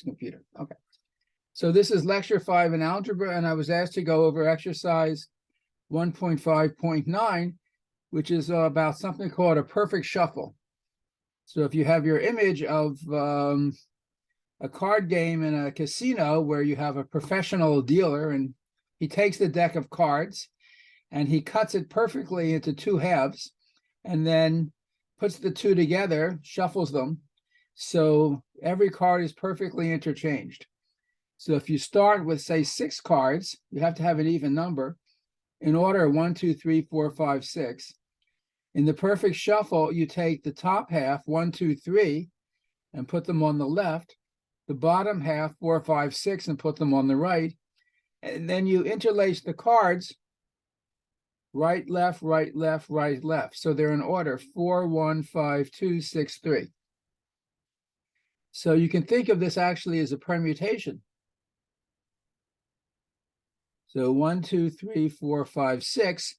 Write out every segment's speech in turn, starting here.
computer. Okay. So this is lecture 5 in algebra, and I was asked to go over exercise 1.5.9, which is about something called a perfect shuffle. So if you have your image of a card game in a casino where you have a professional dealer, and he takes the deck of cards and he cuts it perfectly into two halves and then puts the two together, shuffles them, so every card is perfectly interchanged. So if you start with, say, 6 cards, you have to have an even number in order 1, 2, 3, 4, 5, 6. In the perfect shuffle, you take the top half, 1, 2, 3, and put them on the left, the bottom half, 4, 5, 6, and put them on the right. And then you interlace the cards, right, left, right, left, right, left. So they're in order 4, 1, 5, 2, 6, 3. So you can think of this actually as a permutation. So 1, 2, 3, 4, 5, 6.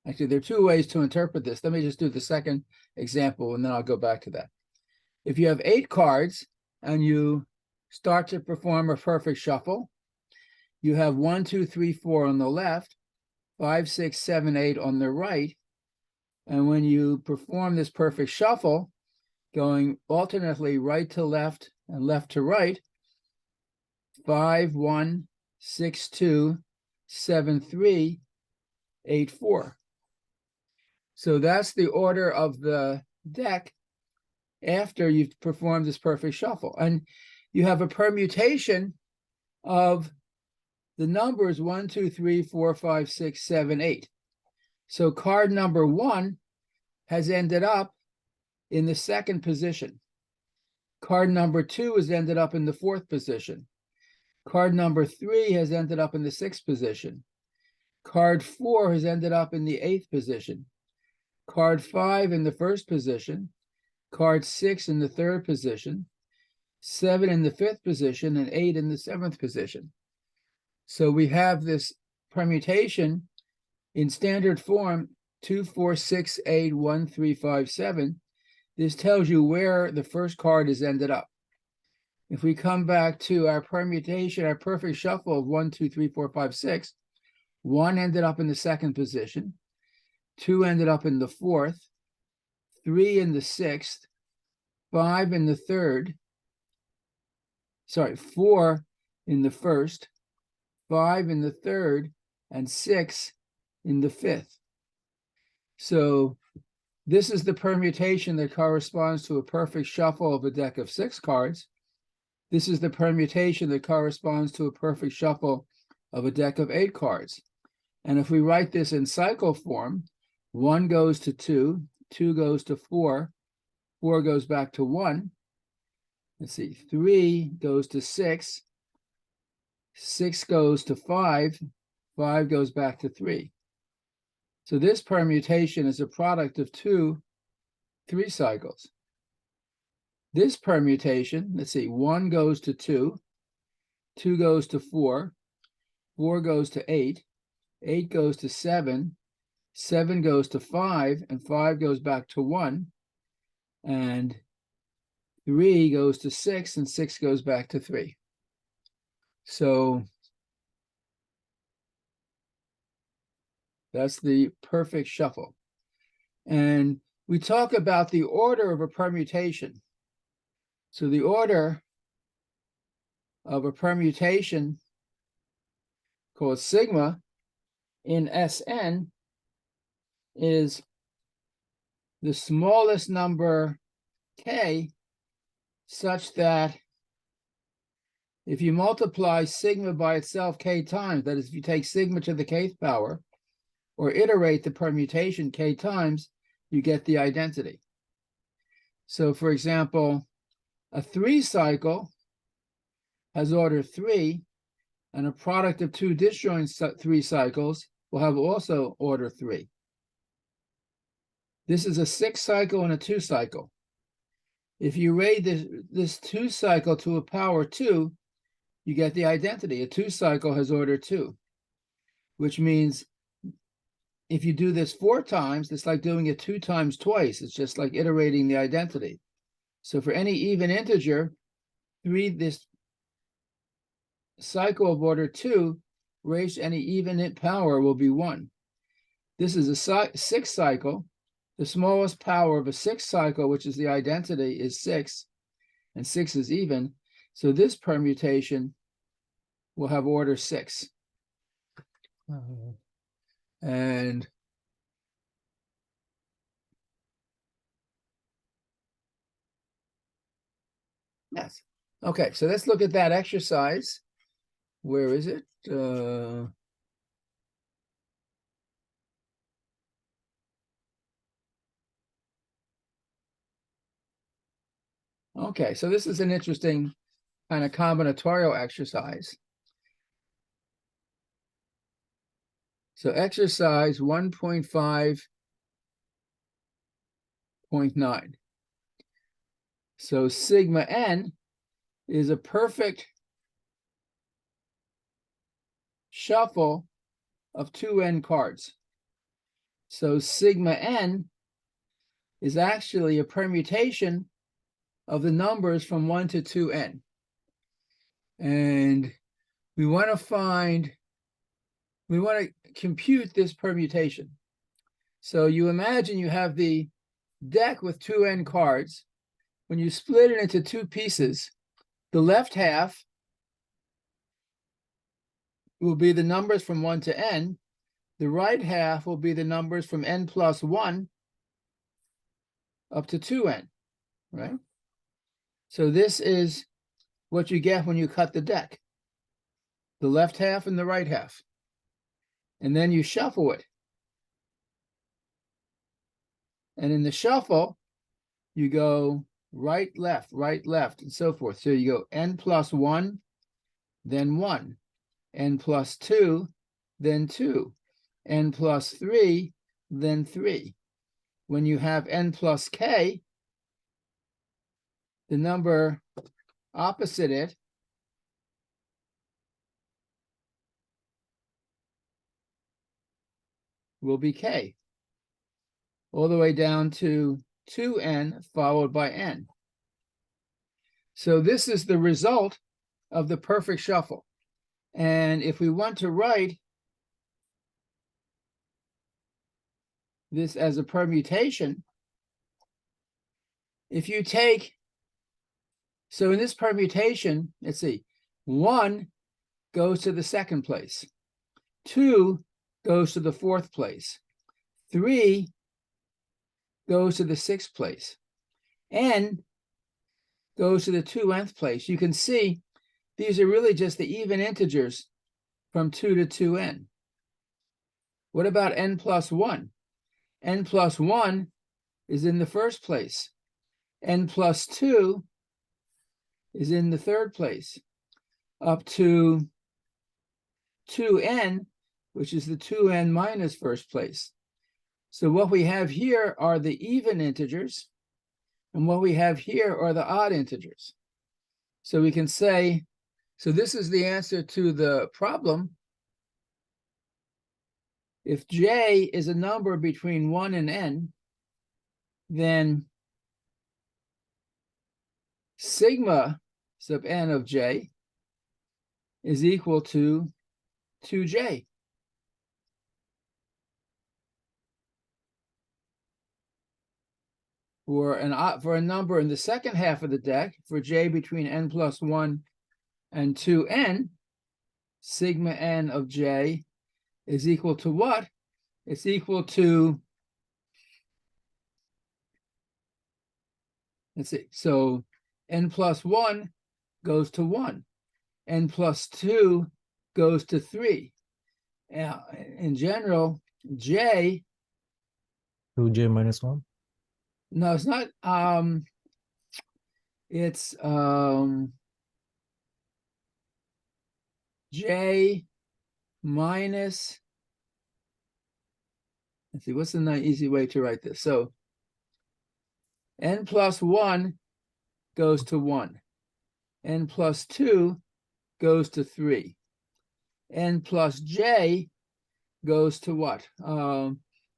Actually, there are 2 ways to interpret this. Let me just do the second example, and then I'll go back to that. If you have 8 cards and you start to perform a perfect shuffle, you have 1, 2, 3, 4 on the left, 5, 6, 7, 8 on the right. And when you perform this perfect shuffle, going alternately right to left and left to right, 5, 1, 6, 2, 7, 3, 8, 4. So that's the order of the deck after you've performed this perfect shuffle. And you have a permutation of the numbers 1, 2, 3, 4, 5, 6, 7, 8. So card number 1 has ended up in the 2nd position. Card number 2 has ended up in the 4th position. Card number 3 has ended up in the 6th position. Card 4 has ended up in the 8th position. Card 5 in the 1st position. Card 6 in the 3rd position. 7 in the 5th position, and 8 in the 7th position. So we have this permutation in standard form, 2, 4, 6, 8, 1, 3, 5, 7. This tells you where the first card has ended up. If we come back to our permutation, our perfect shuffle of 1, 2, 3, 4, 5, 6, 1 ended up in the 2nd position, 2 ended up in the 4th, 3 in the 6th, 5 in the 3rd, 4 in the 1st, 5 in the 3rd, and 6 in the 5th. So this is the permutation that corresponds to a perfect shuffle of a deck of 6 cards. This is the permutation that corresponds to a perfect shuffle of a deck of 8 cards. And if we write this in cycle form, 1 goes to 2, 2 goes to 4, 4 goes back to 1. Let's see, 3 goes to 6, 6 goes to 5, 5 goes back to 3. So this permutation is a product of 2 3 cycles. This permutation, let's see, 1 goes to 2, 2 goes to 4, 4 goes to 8, 8 goes to 7, 7 goes to 5, and 5 goes back to 1, and 3 goes to 6, and 6 goes back to 3. So that's the perfect shuffle. And we talk about the order of a permutation. So the order of a permutation called sigma in Sn is the smallest number k such that if you multiply sigma by itself k times, that is, if you take sigma to the kth power, or iterate the permutation k times, you get the identity. So for example, a 3 cycle has order 3, and a product of 2 disjoint 3 cycles will have also order 3. This is a 6 cycle and a 2 cycle. If you raise this 2 cycle to a power 2, you get the identity. A 2 cycle has order 2, which means if you do this 4 times, it's like doing it 2 times twice. It's just like iterating the identity. So for any even integer, this cycle of order 2 raised to any even power will be 1. This is a sixth cycle. The smallest power of a sixth cycle, which is the identity, is 6, and 6 is even. So this permutation will have order 6. And yes. Okay, so let's look at that exercise. Where is it? Okay, so this is an interesting kind of combinatorial exercise. So exercise 1.5.9. So sigma n is a perfect shuffle of 2n cards. So sigma n is actually a permutation of the numbers from 1 to 2n. And we want to compute this permutation. So you imagine you have the deck with 2n cards. When you split it into 2 pieces, the left half will be the numbers from 1 to n. The right half will be the numbers from n plus 1 up to 2n, right? So this is what you get when you cut the deck. The left half and the right half. And then you shuffle it. And in the shuffle, you go right, left, and so forth. So you go n plus 1, then 1, n plus 2, then 2, n plus 3, then 3. When you have n plus k, the number opposite it will be k, all the way down to 2n followed by n. So this is the result of the perfect shuffle. And if we want to write this as a permutation, if you take, so in this permutation, let's see, 1 goes to the second place, 2 goes to the fourth place, 3 goes to the sixth place, n goes to the 2nth place. You can see these are really just the even integers from 2 to 2n. What about n plus 1? N plus 1 is in the first place. N plus 2 is in the third place, up to 2n, which is the 2n minus first place. So what we have here are the even integers, and what we have here are the odd integers. So we can say, so this is the answer to the problem. If j is a number between 1 and n, then sigma sub n of j is equal to 2j. For a number in the second half of the deck, for j between n plus 1 and 2n, sigma n of j is equal to what? It's equal to, let's see, so n plus 1 goes to 1. N plus 2 goes to 3. In general, j... 2j minus 1? No, it's not. It's j minus, let's see, what's the easy way to write this? So n plus 1 goes to 1. N plus 2 goes to 3. N plus j goes to what?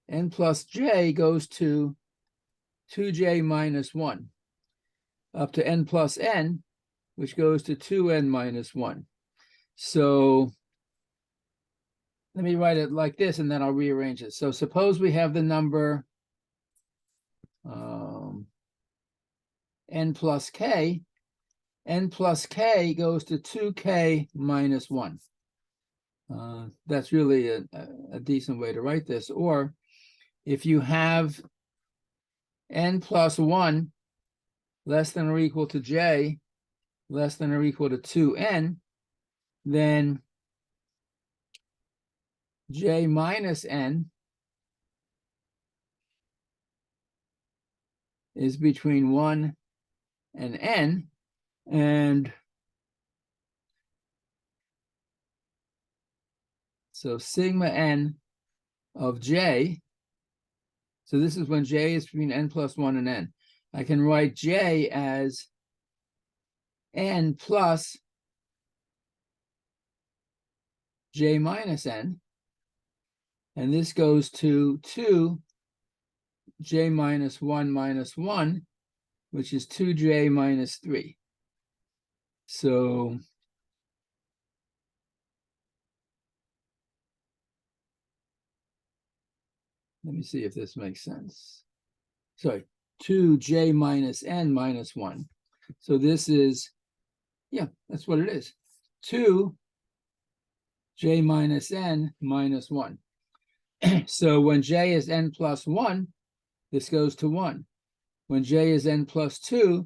N plus j goes to 2j minus 1. up to n plus n, which goes to 2n minus 1. So let me write it like this, and then I'll rearrange it. So suppose we have the number n plus k. N plus k goes to 2k minus 1. That's really a decent way to write this. Or if you have n plus 1 less than or equal to j less than or equal to 2n, then j minus n is between 1 and n, and so sigma n of j, so this is when j is between n plus 1 and n. I can write j as n plus j minus n, and this goes to 2j minus 1, which is 2j minus 3. So let me see if this makes sense. Sorry, 2j minus n minus 1. So this is, yeah, that's what it is. 2j minus n minus 1. So when j is n plus 1, this goes to 1. When j is n plus 2,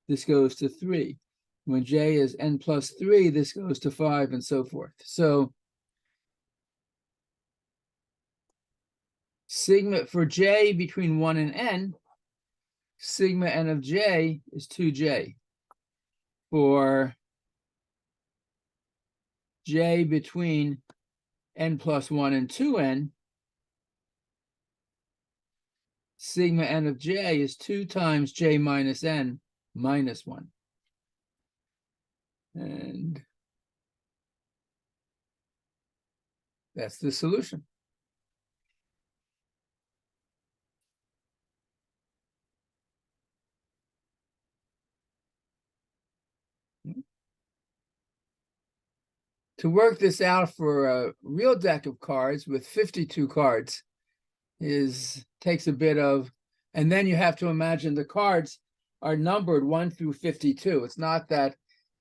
this goes to 3. When j is n plus 3, this goes to 5, and so forth. So sigma for j between 1 and n, sigma n of j is 2j. For j between n plus 1 and 2n, sigma n of j is 2 times j minus n minus 1. And that's the solution. To work this out for a real deck of cards with 52 cards takes a bit of, and then you have to imagine the cards are numbered 1 through 52. It's not that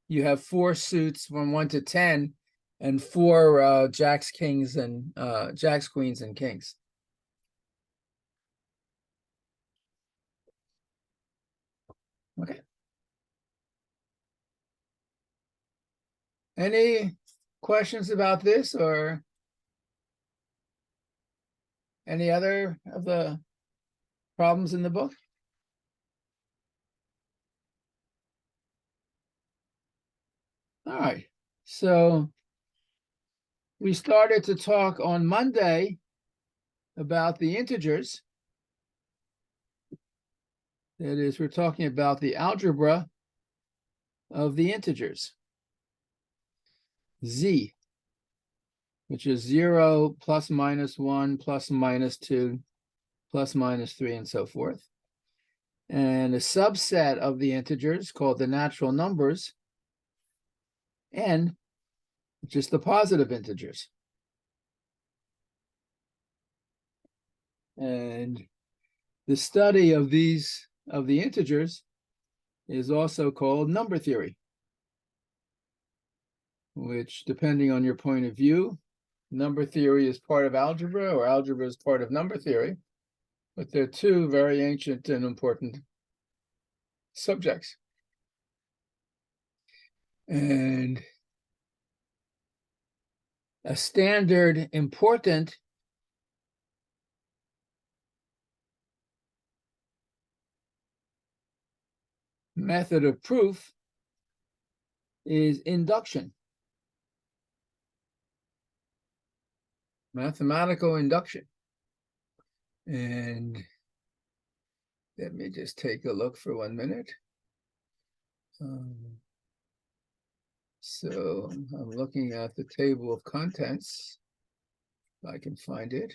you have 4 suits from 1 to 10 and 4 jacks, kings, and jacks, queens, and kings. Okay. Any questions about this or any other of the problems in the book? All right. So we started to talk on Monday about the integers. That is, we're talking about the algebra of the integers. Z, which is 0, plus minus 1, plus minus 2, plus minus 3, and so forth. And a subset of the integers called the natural numbers, n, which is the positive integers. And the study of the integers is also called number theory, which, depending on your point of view, number theory is part of algebra or algebra is part of number theory, but they're two very ancient and important subjects. And a standard important method of proof is induction, mathematical induction. And let me just take a look for 1 minute. So I'm looking at the table of contents, if I can find it.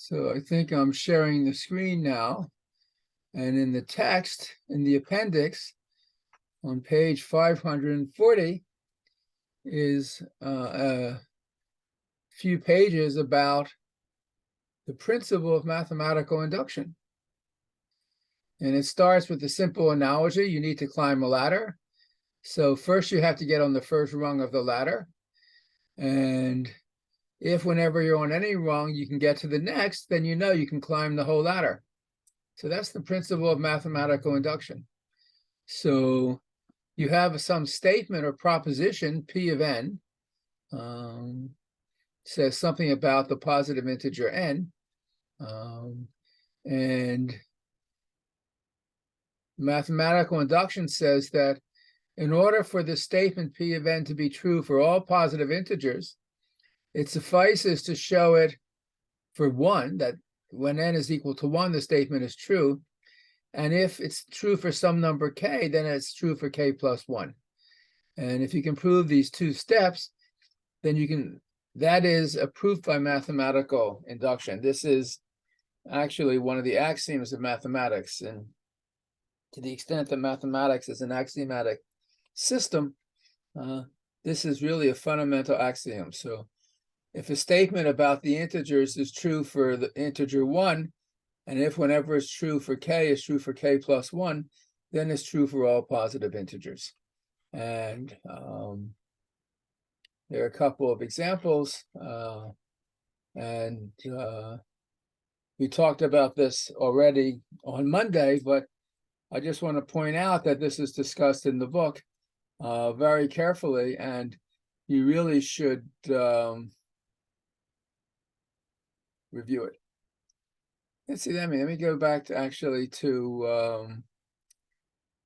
So I think I'm sharing the screen now. And in the text, in the appendix, on page 540, is a few pages about the principle of mathematical induction. And it starts with a simple analogy. You need to climb a ladder. So first you have to get on the first rung of the ladder. And if whenever you're on any rung, you can get to the next, then you know you can climb the whole ladder. So that's the principle of mathematical induction. So you have some statement or proposition, P of n, says something about the positive integer n. And mathematical induction says that in order for the statement P of n to be true for all positive integers, it suffices to show it for 1, that when n is equal to 1, the statement is true. And if it's true for some number k, then it's true for k plus 1. And if you can prove these two steps, then you can, that is a proof by mathematical induction. This is actually one of the axioms of mathematics. And to the extent that mathematics is an axiomatic system, this is really a fundamental axiom. So if a statement about the integers is true for the integer 1, and if whenever it's true for k is true for k plus 1, then it's true for all positive integers. And there are a couple of examples, and we talked about this already on Monday, but I just want to point out that this is discussed in the book very carefully, and you really should review it. Let's see, let me go back to actually to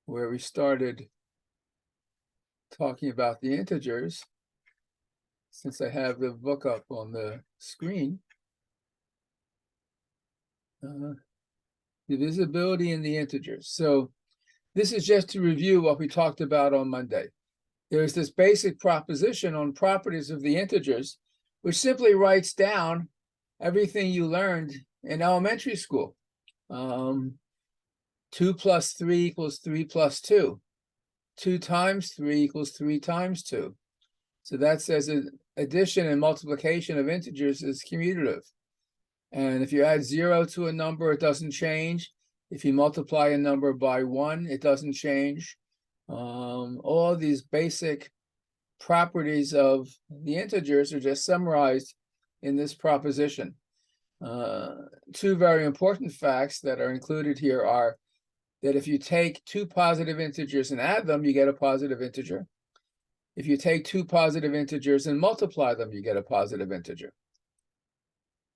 where we started talking about the integers, since I have the book up on the screen. Divisibility in the integers. So this is just to review what we talked about on Monday. There's this basic proposition on properties of the integers, which simply writes down everything you learned in elementary school. 2 plus 3 equals 3 plus 2. 2 times 3 equals 3 times 2. So that says addition and multiplication of integers is commutative. And if you add 0 to a number, it doesn't change. If you multiply a number by 1, it doesn't change. All these basic properties of the integers are just summarized in this proposition. Two very important facts that are included here are that if you take 2 positive integers and add them, you get a positive integer. If you take 2 positive integers and multiply them, you get a positive integer.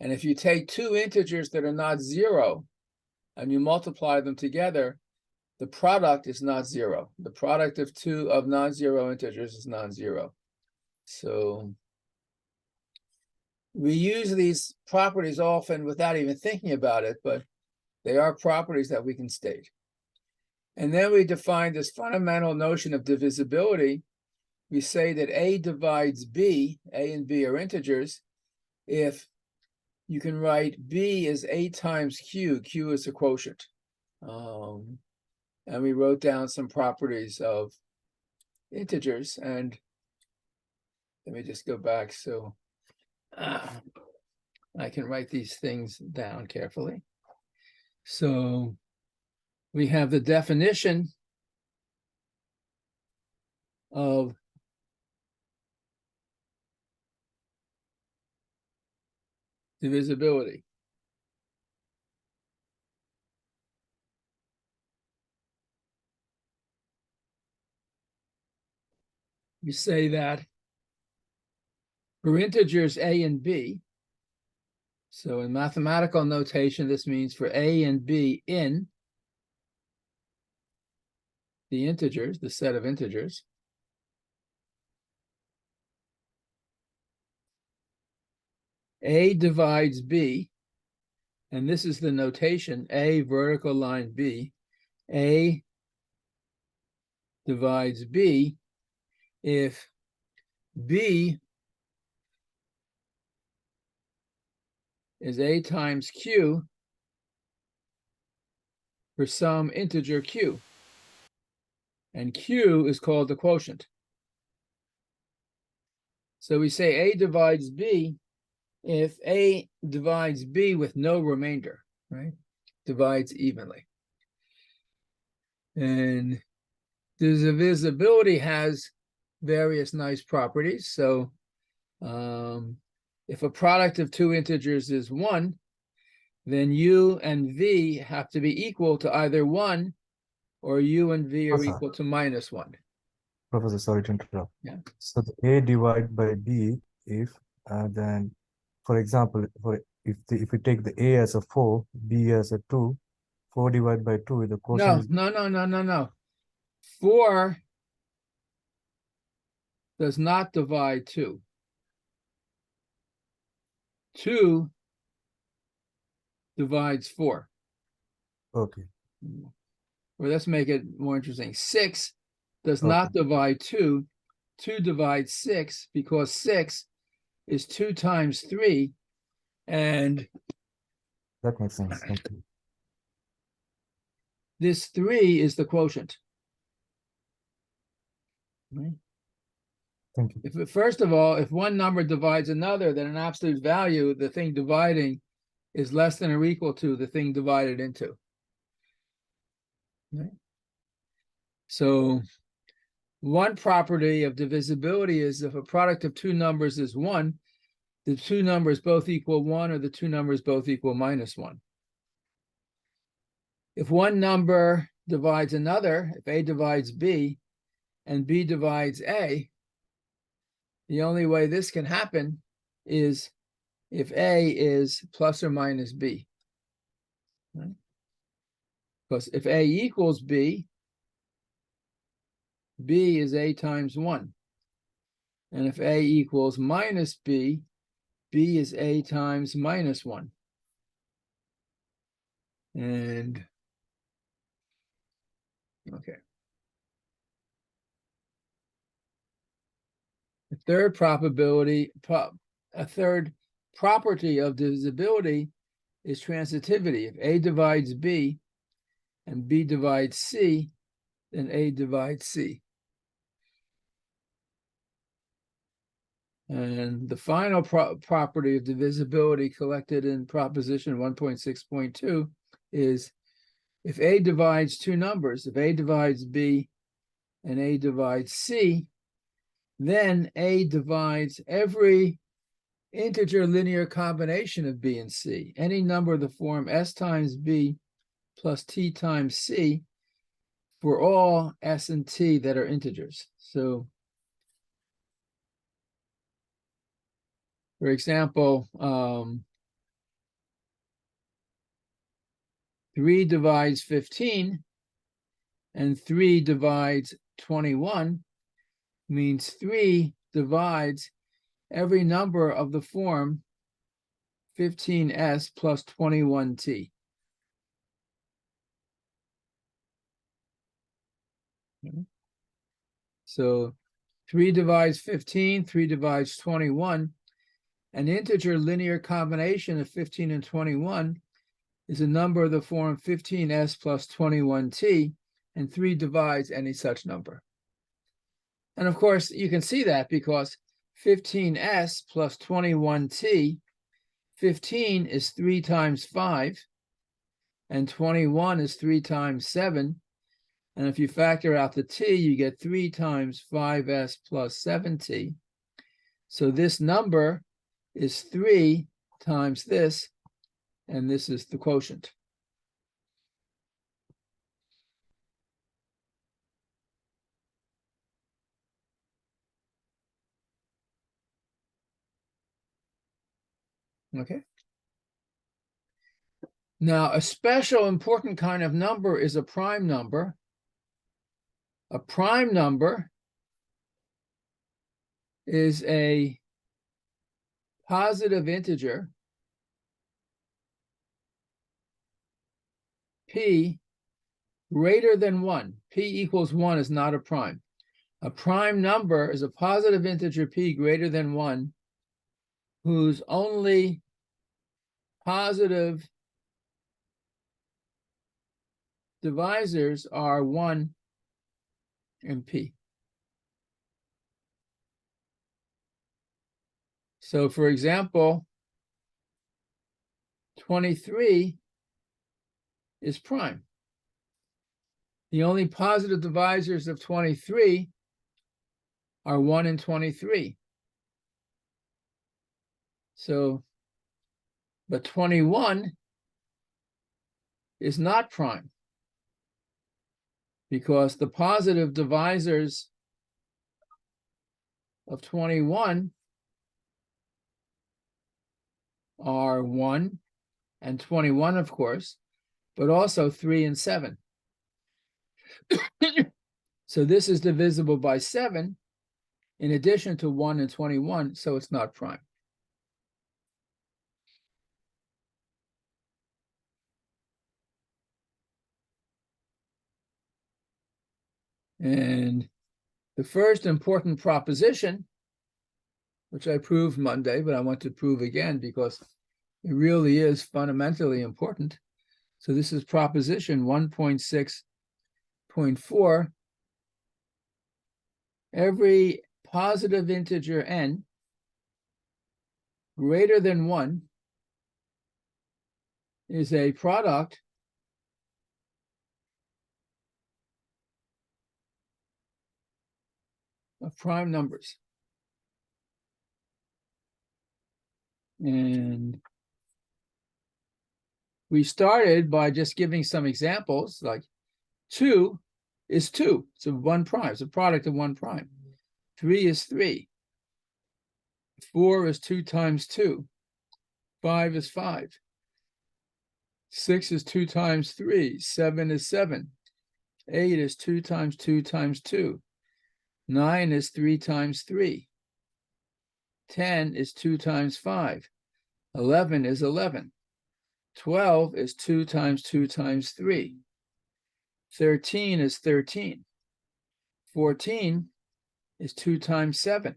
And if you take 2 integers that are not 0 and you multiply them together, the product is not 0. The product of 2 of non-zero integers is non-zero. So we use these properties often without even thinking about it, but they are properties that we can state. And then we define this fundamental notion of divisibility. We say that A divides B, A and B are integers, if you can write B as A times Q, Q is a quotient. And we wrote down some properties of integers, and let me just go back so I can write these things down carefully. So we have the definition of divisibility. We say that for integers A and B, so in mathematical notation, this means for A and B in the integers, the set of integers, A divides B, and this is the notation, A vertical line B, A divides B if B is A times Q for some integer Q. And Q is called the quotient. So we say A divides B if A divides B with no remainder, right? Divides evenly. And the divisibility has various nice properties. So if a product of two integers is 1, then U and V have to be equal to either 1 or U and V are Professor. equal to -1. Professor, sorry to interrupt. Yeah. So the A divided by B, if then, for example, if we take the A as a 4, B as a 2, 4 divided by 2 is the quotient. No. 4 does not divide 2. 2 divides 4. Okay. Or let's make it more interesting. 6 does not divide 2. 2 divides 6 because 6 is 2 times 3. And That makes sense. Thank you. this 3 is the quotient. Right? Thank you. First of all, if one number divides another, then in absolute value, the thing dividing is less than or equal to the thing divided into. Right? So one property of divisibility is if a product of two numbers is 1, the two numbers both equal 1 or the two numbers both equal -1. If one number divides another, if A divides B and B divides A, the only way this can happen is if A is plus or minus B. Right? Because if A equals B, B is A times 1. And if A equals minus B, B is A times -1. And, okay. A third property of divisibility is transitivity. If A divides B and B divides C, then A divides C. And the final property of divisibility collected in proposition 1.6.2 is if A divides two numbers, if A divides B and A divides C, then A divides every integer linear combination of B and C, any number of the form S times B plus T times C for all S and T that are integers. So, for example, 3 divides 15 and 3 divides 21 means 3 divides every number of the form 15S plus 21T. So 3 divides 15, 3 divides 21. An integer linear combination of 15 and 21 is a number of the form 15S plus 21T, and 3 divides any such number. And of course, you can see that because 15S plus 21T, 15 is 3 times 5, and 21 is 3 times 7. And if you factor out the T, you get 3 times 5S plus 7T. So this number is 3 times this, and this is the quotient. Okay. Now, a special important kind of number is a prime number. A prime number is a positive integer, P, greater than 1. P equals 1 is not a prime. A prime number is a positive integer P greater than 1, whose only positive divisors are 1 and p. So for example, 23 is prime. The only positive divisors of 23 are 1 and 23. So, but 21 is not prime because the positive divisors of 21 are 1 and 21, of course, but also 3 and 7. So this is divisible by 7 in addition to 1 and 21, so it's not prime. And the first important proposition, which I proved Monday, but I want to prove again because it really is fundamentally important. So this is proposition 1.6.4. Every positive integer n greater than 1 is a product of prime numbers. And we started by just giving some examples, like 2 is 2. It's a 1 prime. It's a product of 1 prime. 3 is 3. 4 is 2 times 2. 5 is 5. 6 is 2 times 3. 7 is 7. 8 is 2 times 2 times 2. 9 is 3 times 3. 10 is 2 times 5. 11 is 11. 12 is 2 times 2 times 3. 13 is 13. 14 is 2 times 7.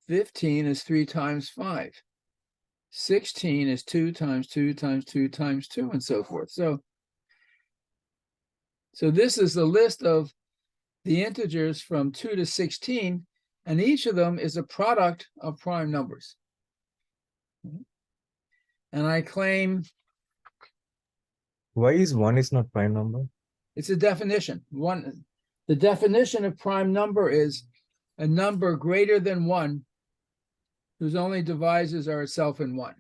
15 is 3 times 5. 16 is 2 times 2 times 2 times 2, and so forth. So this is the list of the integers from 2 to 16, and each of them is a product of prime numbers. And I claim... Why is 1 is not prime number? It's a definition. The definition of prime number is a number greater than 1 whose only divisors are itself in 1.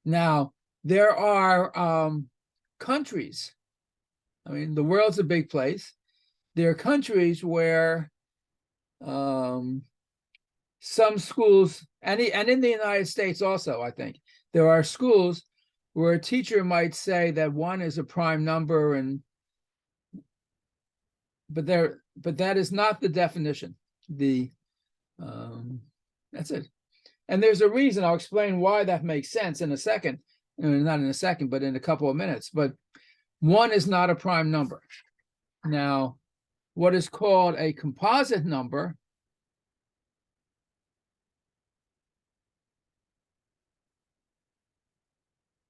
Now, there are countries. I mean, the world's a big place. There are countries where some schools, and in the United States also, I think, there are schools where a teacher might say that 1 is a prime number, but that is not the definition. That's it. And there's a reason. I'll explain why that makes sense in a second. Not in a second, but in a couple of minutes. But 1 is not a prime number. Now, what is called a composite number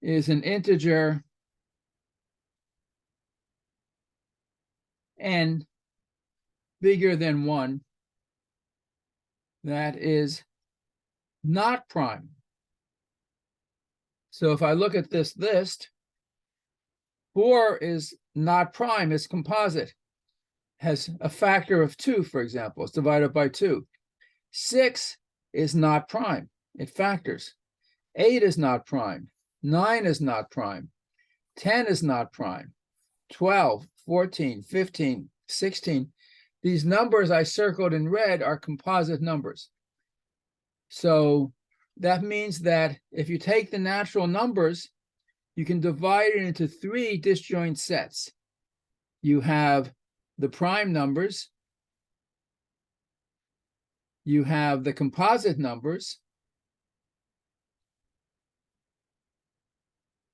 is an integer n bigger than 1 that is not prime. So if I look at this list, 4 is not prime, it's composite. Has a factor of 2, for example. It's divided by 2. 6 is not prime. It factors. 8 is not prime. 9 is not prime. 10 is not prime. 12, 14, 15, 16. These numbers I circled in red are composite numbers. So that means that if you take the natural numbers, you can divide it into 3 disjoint sets. You have the prime numbers, you have the composite numbers.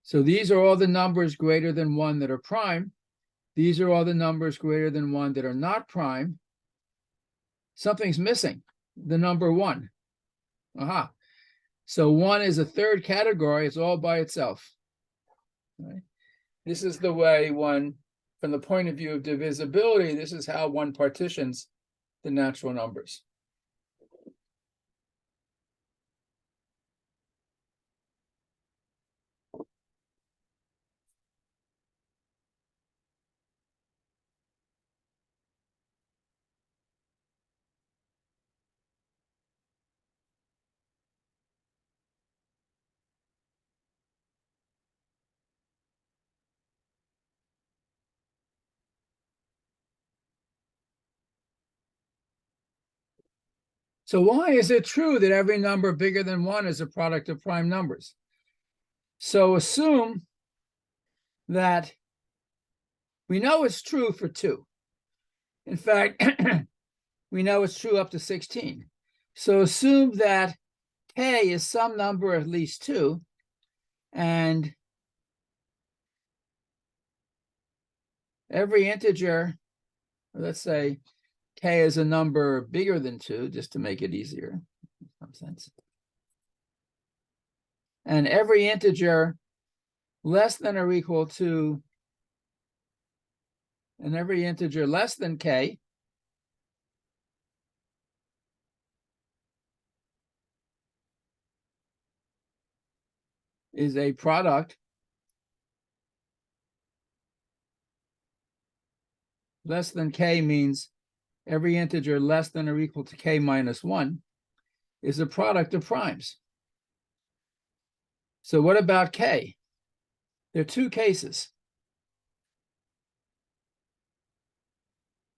So these are all the numbers greater than 1 that are prime. These are all the numbers greater than 1 that are not prime. Something's missing, the number 1. Aha. So 1 is a third category. It's all by itself. Right? This is the way one, from the point of view of divisibility, this is how one partitions the natural numbers. So why is it true that every number bigger than 1 is a product of prime numbers? So assume that we know it's true for 2. In fact, we know it's true up to 16. So assume that k is some number of at least 2, and every integer, or let's say k is a number bigger than 2, just to make it easier, in some sense. And every integer less than or equal to, and every integer less than k is a product less than k means every integer less than or equal to k minus 1 is a product of primes. So what about k? There are two cases.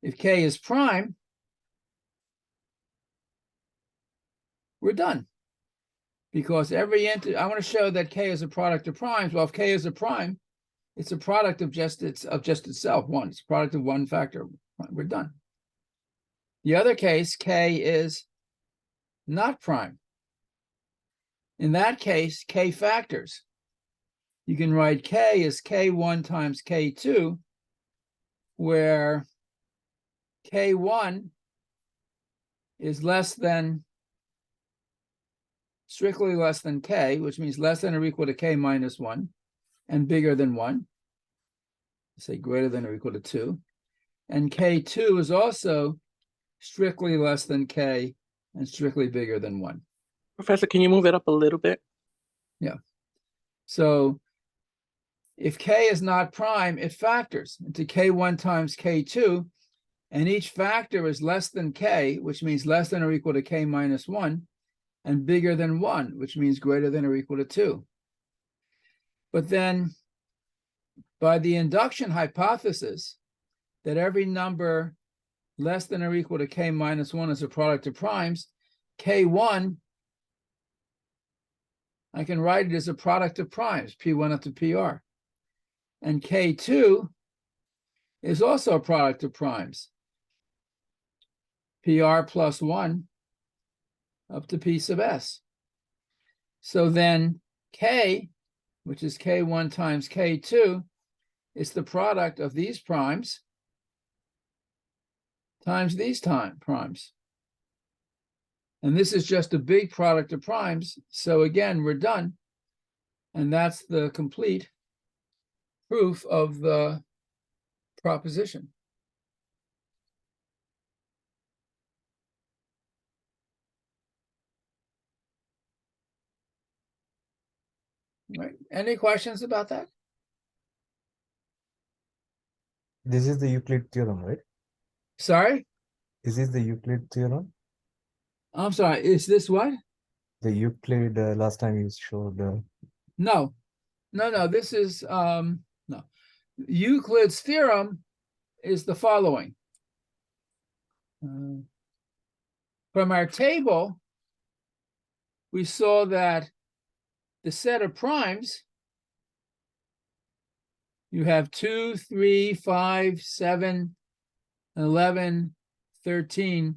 If k is prime, we're done. Because every integer, I want to show that k is a product of primes. Well, if k is a prime, it's a product of just itself, 1. It's a product of one factor. We're done. The other case, k is not prime. In that case, k factors. You can write k as k1 times k2, where k1 is less than, strictly less than k, which means less than or equal to k minus 1, and bigger than 1, say greater than or equal to 2. And k2 is also strictly less than k and strictly bigger than 1. Professor, can you move it up a little bit? Yeah. So if k is not prime, it factors into k1 times k2, and each factor is less than k, which means less than or equal to k minus 1, and bigger than 1, which means greater than or equal to 2. But then, by the induction hypothesis that every number less than or equal to k minus 1 is a product of primes, k1, I can write it as a product of primes, p1 up to pr. And k2 is also a product of primes, pr plus 1 up to p sub s. So then k, which is k1 times k2, is the product of these primes times these primes. And this is just a big product of primes. So again, we're done. And that's the complete proof of the proposition. Right. Any questions about that? This is the Euclid theorem, right? Sorry? Is this the Euclid theorem? I'm sorry. Is this what? The Euclid, last time you showed. No. No. This is, no. Euclid's theorem is the following. From our table, we saw that the set of primes, you have 2, 3, 5, 7, 11, 13.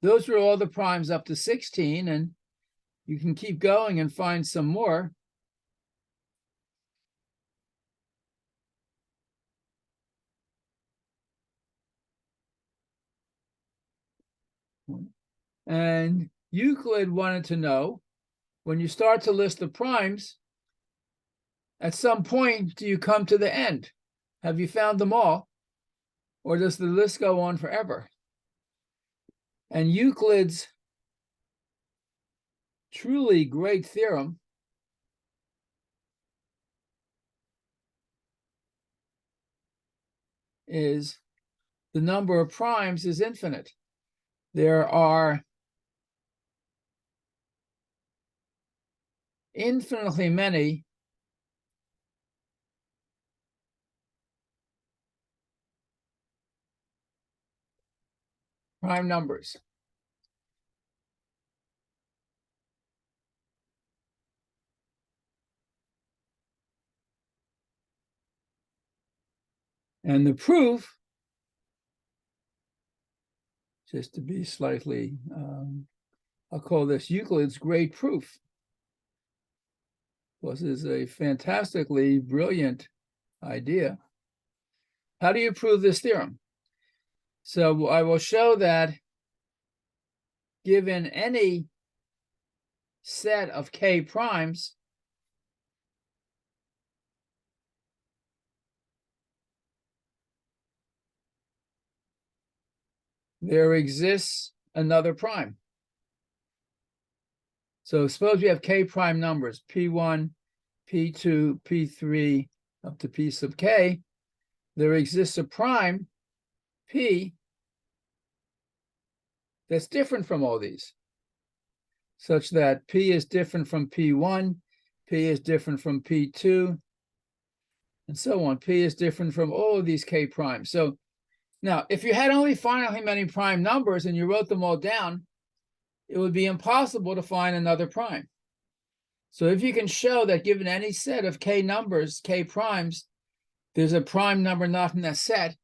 Those were all the primes up to 16, and you can keep going and find some more. And Euclid wanted to know when you start to list the primes, at some point, do you come to the end? Have you found them all? Or does the list go on forever? And Euclid's truly great theorem is the number of primes is infinite. There are infinitely many prime numbers. And the proof, just to be slightly, I'll call this Euclid's great proof, because it's a fantastically brilliant idea. How do you prove this theorem? So I will show that given any set of k primes, there exists another prime. So suppose we have k prime numbers, p1, p2, p3, up to p sub k. There exists a prime, p, that's different from all these, such that p is different from p1, p is different from p2, and so on. P is different from all of these k primes. So now, if you had only finitely many prime numbers and you wrote them all down, it would be impossible to find another prime. So if you can show that given any set of k numbers, k primes, there's a prime number not in that set,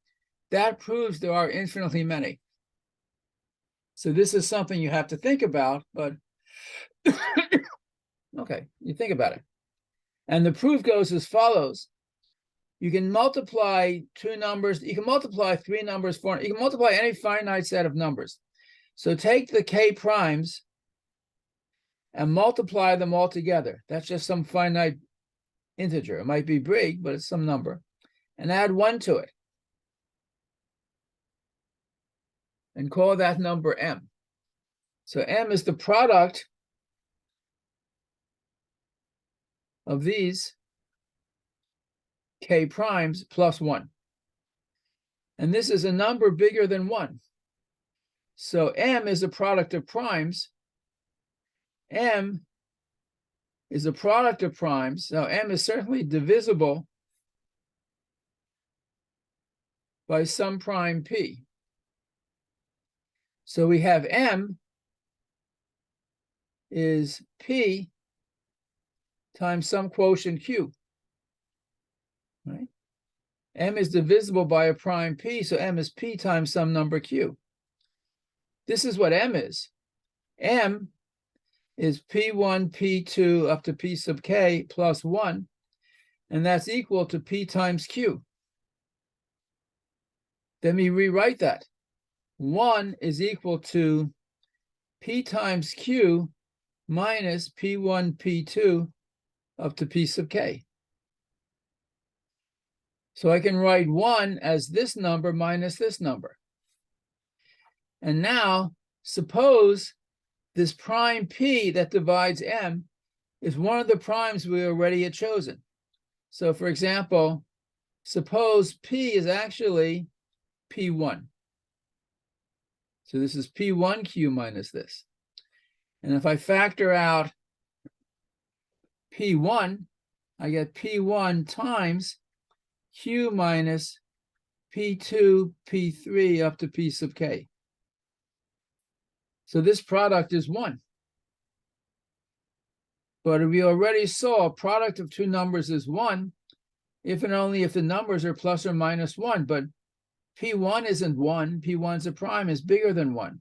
that proves there are infinitely many. So this is something you have to think about, but okay, you think about it. And the proof goes as follows. You can multiply two numbers, you can multiply three numbers, you can multiply any finite set of numbers. So take the k primes and multiply them all together. That's just some finite integer. It might be big, but it's some number. And add 1 to it. And call that number m. So m is the product of these k primes plus 1. And this is a number bigger than 1. So m is a product of primes. M is a product of primes. Now m is certainly divisible by some prime p. So we have m is p times some quotient q. Right? M is divisible by a prime p, so m is p times some number q. This is what m is. M is p1, p2 up to p sub k plus 1, and that's equal to p times q. Let me rewrite that. 1 is equal to p times q minus p1, p2 up to p sub k. So I can write 1 as this number minus this number. And now, suppose this prime p that divides m is one of the primes we already had chosen. So for example, suppose p is actually p1. So this is p1q minus this. And if I factor out p1, I get p1 times q minus p2, p3 up to p sub k. So this product is 1. But we already saw a product of two numbers is 1, if and only if the numbers are plus or minus 1. But p1 isn't 1. P1's a prime, is bigger than 1.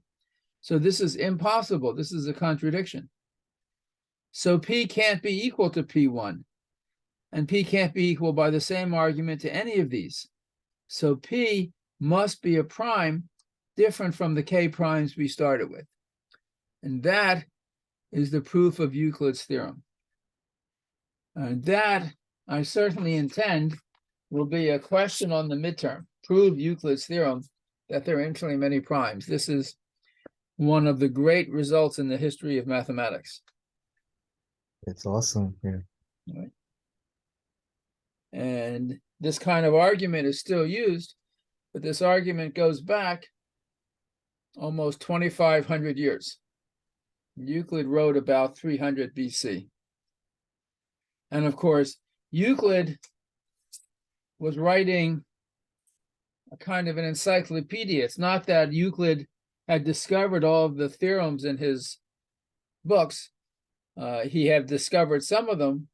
So this is impossible. This is a contradiction. So p can't be equal to p1. And p can't be equal by the same argument to any of these. So p must be a prime different from the k primes we started with. And that is the proof of Euclid's theorem. And that, I certainly intend, will be a question on the midterm. Prove Euclid's theorem that there are infinitely many primes. This is one of the great results in the history of mathematics. It's awesome. Yeah. Right? And this kind of argument is still used, but this argument goes back almost 2,500 years. Euclid wrote about 300 BC. And of course, Euclid was writing a kind of an encyclopedia. It's not that Euclid had discovered all of the theorems in his books. He had discovered some of them,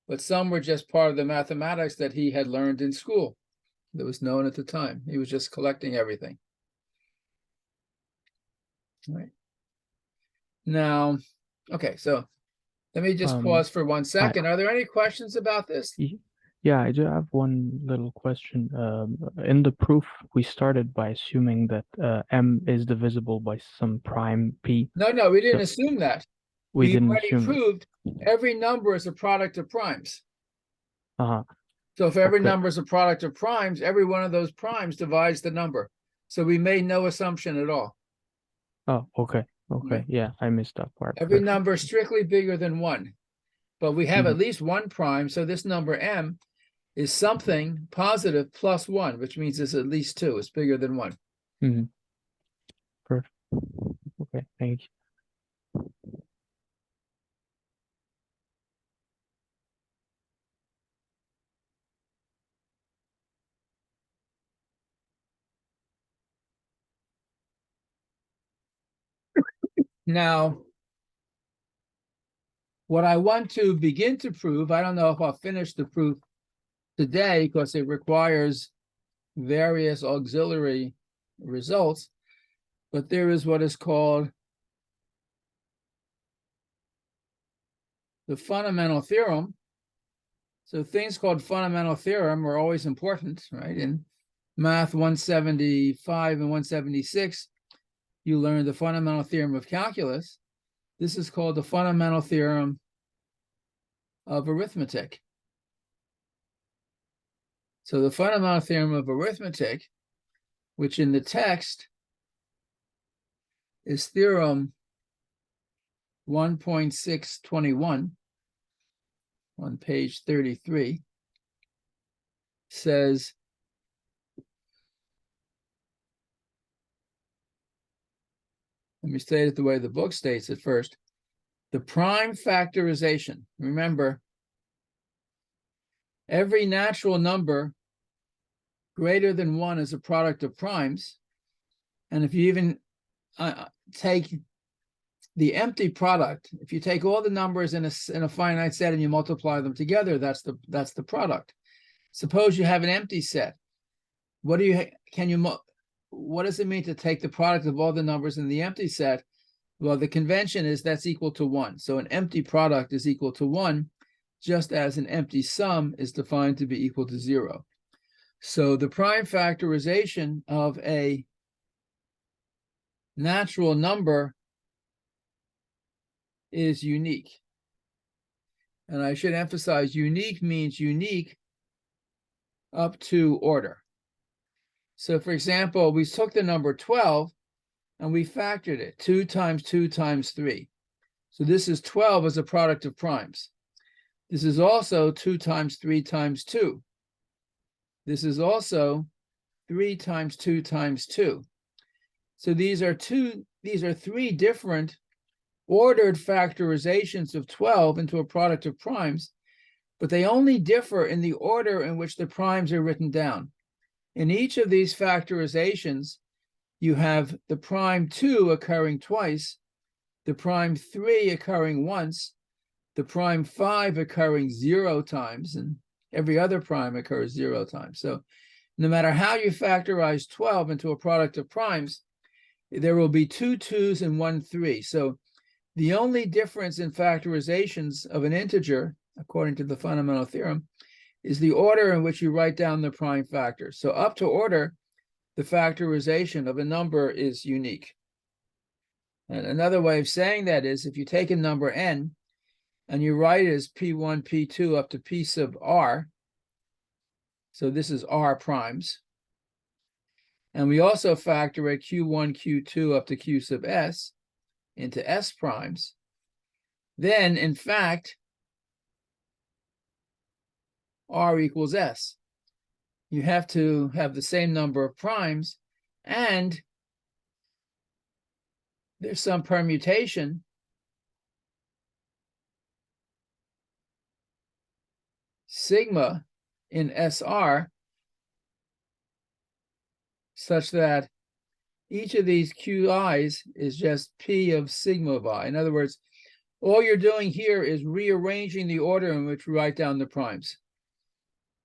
but some were just part of the mathematics that he had learned in school that was known at the time. He was just collecting everything. Right. Now, okay, so let me just pause for 1 second. Are there any questions about this? Yeah, I do have one little question. In the proof, we started by assuming that M is divisible by some prime P. No, we didn't assume that. We didn't already assume it. proved every number is a product of primes. Uh-huh. So if every Okay. number is a product of primes, every one of those primes divides the number. So we made no assumption at all. Oh, okay. Okay. Right. Yeah, I missed that part. Every Perfect. number is strictly bigger than 1. But we have Mhm. at least one prime, so this number M is something positive plus 1, which means it's at least 2. It's bigger than 1. Mhm. Perfect. Okay, thank you. Now, what I want to begin to prove, I don't know if I'll finish the proof today because it requires various auxiliary results, but there is what is called the fundamental theorem. So things called fundamental theorem are always important, right? In Math 175 and 176, you learn the fundamental theorem of calculus. This is called the fundamental theorem of arithmetic. So the fundamental theorem of arithmetic, which in the text is theorem 1.621 on page 33, says let me state it the way the book states it first. The prime factorization. Remember, every natural number greater than 1 is a product of primes. And if you even take the empty product, if you take all the numbers in a finite set and you multiply them together, that's the product. Suppose you have an empty set. What does it mean to take the product of all the numbers in the empty set? Well, the convention is that's equal to 1. So an empty product is equal to 1, just as an empty sum is defined to be equal to 0. So the prime factorization of a natural number is unique. And I should emphasize unique means unique up to order. So for example, we took the number 12 and we factored it, 2 times 2 times 3. So this is 12 as a product of primes. This is also 2 times 3 times 2. This is also 3 times 2 times 2. So these are 3 different ordered factorizations of 12 into a product of primes, but they only differ in the order in which the primes are written down. In each of these factorizations, you have the prime 2 occurring twice, the prime 3 occurring once, the prime 5 occurring 0 times, and every other prime occurs 0 times. So no matter how you factorize 12 into a product of primes, there will be 2 2s and 1 3. So the only difference in factorizations of an integer, according to the fundamental theorem, is the order in which you write down the prime factors. So up to order, the factorization of a number is unique. And another way of saying that is if you take a number n and you write it as P1, P2 up to P sub r, so this is r primes, and we also factor a Q1, Q2 up to Q sub s into s primes, then in fact, r equals s. You have to have the same number of primes, and there's some permutation sigma in SR such that each of these QIs is just P of sigma of I. In other words, all you're doing here is rearranging the order in which we write down the primes.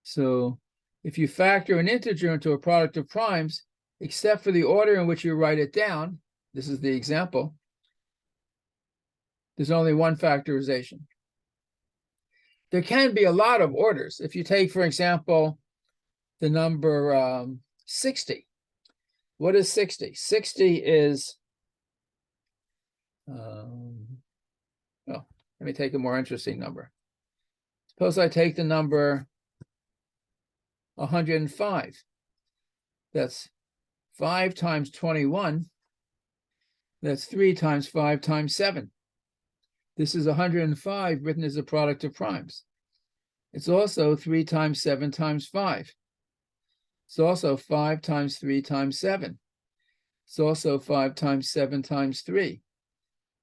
So if you factor an integer into a product of primes, except for the order in which you write it down, this is the example, there's only one factorization. There can be a lot of orders. If you take, for example, the number 60. What is 60? 60 is, let me take a more interesting number. Suppose I take the number 105. That's 5 times 21. That's 3 times 5 times 7. This is 105 written as a product of primes. It's also 3 times 7 times 5. It's also 5 times 3 times 7. It's also 5 times 7 times 3.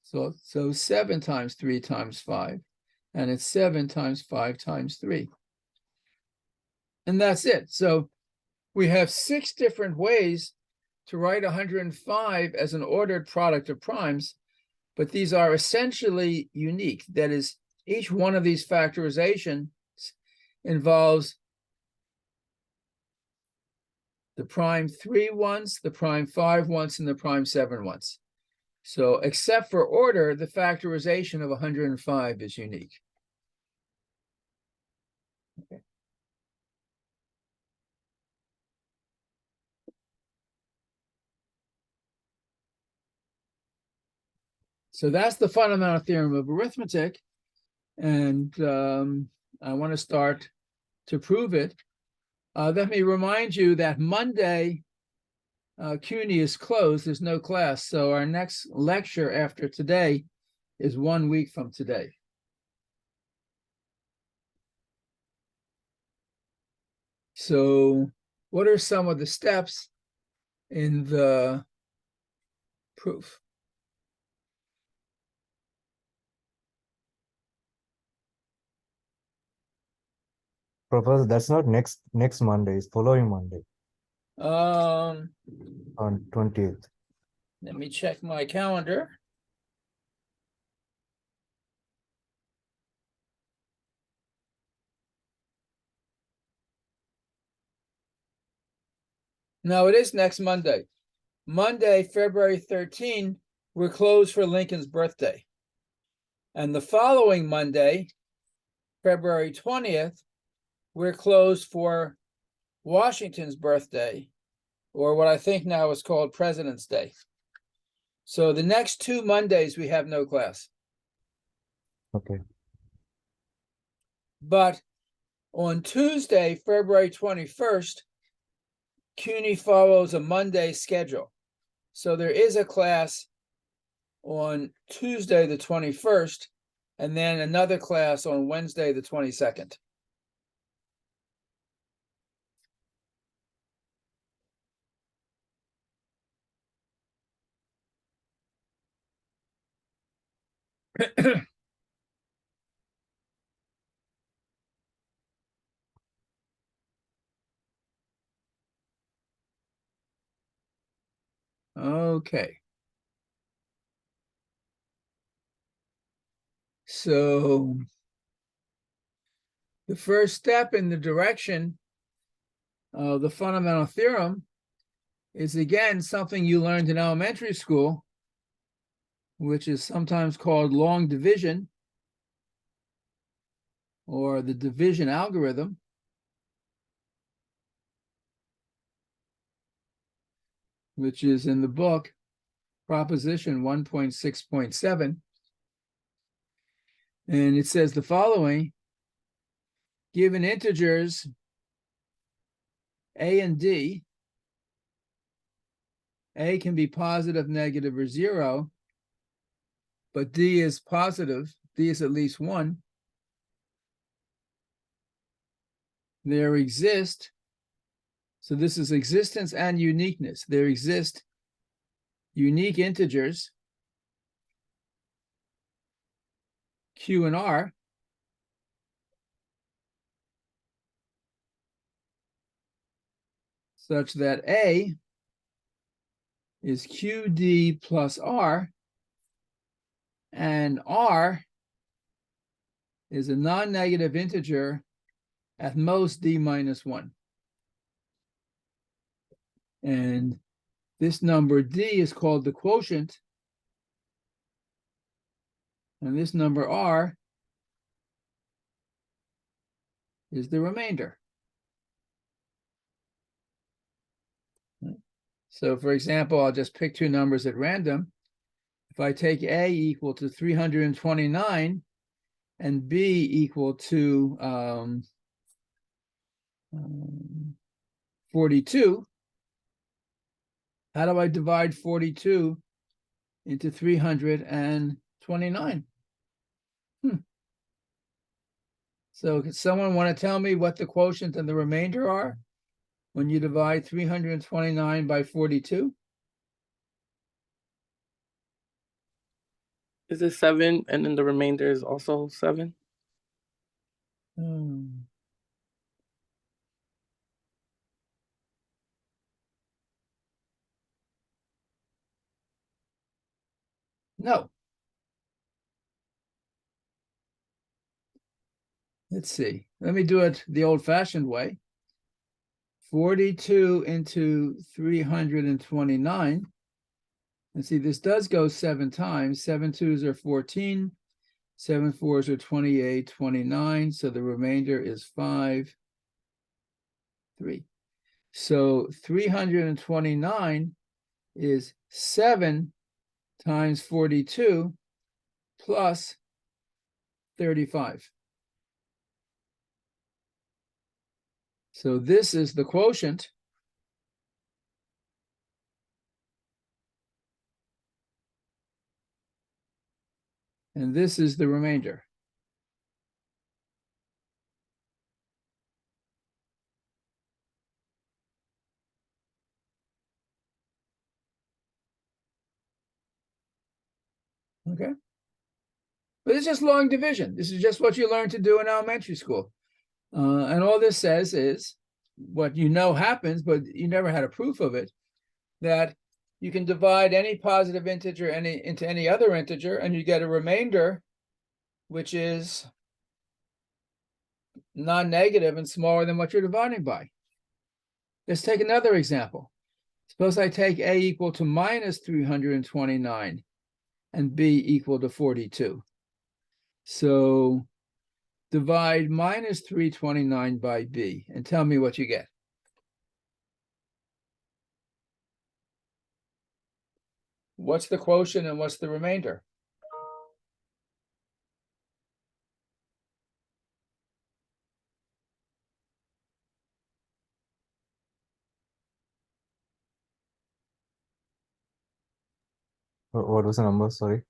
So 7 times 3 times 5. And it's 7 times 5 times 3. And that's it. So we have 6 different ways to write 105 as an ordered product of primes, but these are essentially unique. That is, each one of these factorizations involves the prime 3 once, the prime 5 once, and the prime 7 once. So except for order, the factorization of 105 is unique. Okay. So that's the fundamental theorem of arithmetic. And I want to start to prove it. Let me remind you that Monday, CUNY is closed. There's no class. So our next lecture after today is 1 week from today. So what are some of the steps in the proof? Professor, that's not next Monday, it's following Monday Um, on 20th. Let me check my calendar. No, it is next Monday. Monday, February 13, we're closed for Lincoln's birthday. And the following Monday, February 20th, we're closed for Washington's birthday, or what I think now is called President's Day. So the next 2 Mondays, we have no class. Okay. But on Tuesday, February 21st, CUNY follows a Monday schedule. So there is a class on Tuesday, the 21st, and then another class on Wednesday, the 22nd. Okay. So the first step in the direction of the fundamental theorem is again something you learned in elementary school, which is sometimes called long division or the division algorithm. Which is in the book proposition 1.6.7. And it says the following: given integers a and d, a can be positive, negative, or 0, but d is positive, d is at least 1. There exist, so this is existence and uniqueness. There exist unique integers, q and r, such that a is qd plus r, and r is a non-negative integer, at most d minus 1. And this number d is called the quotient, and this number r is the remainder. So for example, I'll just pick two numbers at random. If I take a equal to 329 and b equal to 42, how do I divide 42 into 329? So could someone want to tell me what the quotient and the remainder are when you divide 329 by 42? Is it 7 and then the remainder is also 7? No. Let's see. Let me do it the old-fashioned way. 42 into 329. And see, this does go 7 times. 7 2s are 14. 7 4s are 28, 29. So the remainder is 5, 3. So 329 is 7 times 42 plus 35. So this is the quotient. And this is the remainder. Okay. But it's just long division. This is just what you learned to do in elementary school. And all this says is what you know happens, but you never had a proof of it, that you can divide any positive integer into any other integer, and you get a remainder, which is non-negative and smaller than what you're dividing by. Let's take another example. Suppose I take a equal to minus 329 and b equal to 42. So divide minus 329 by b and tell me what you get. What's the quotient and what's the remainder? What was the number? Sorry.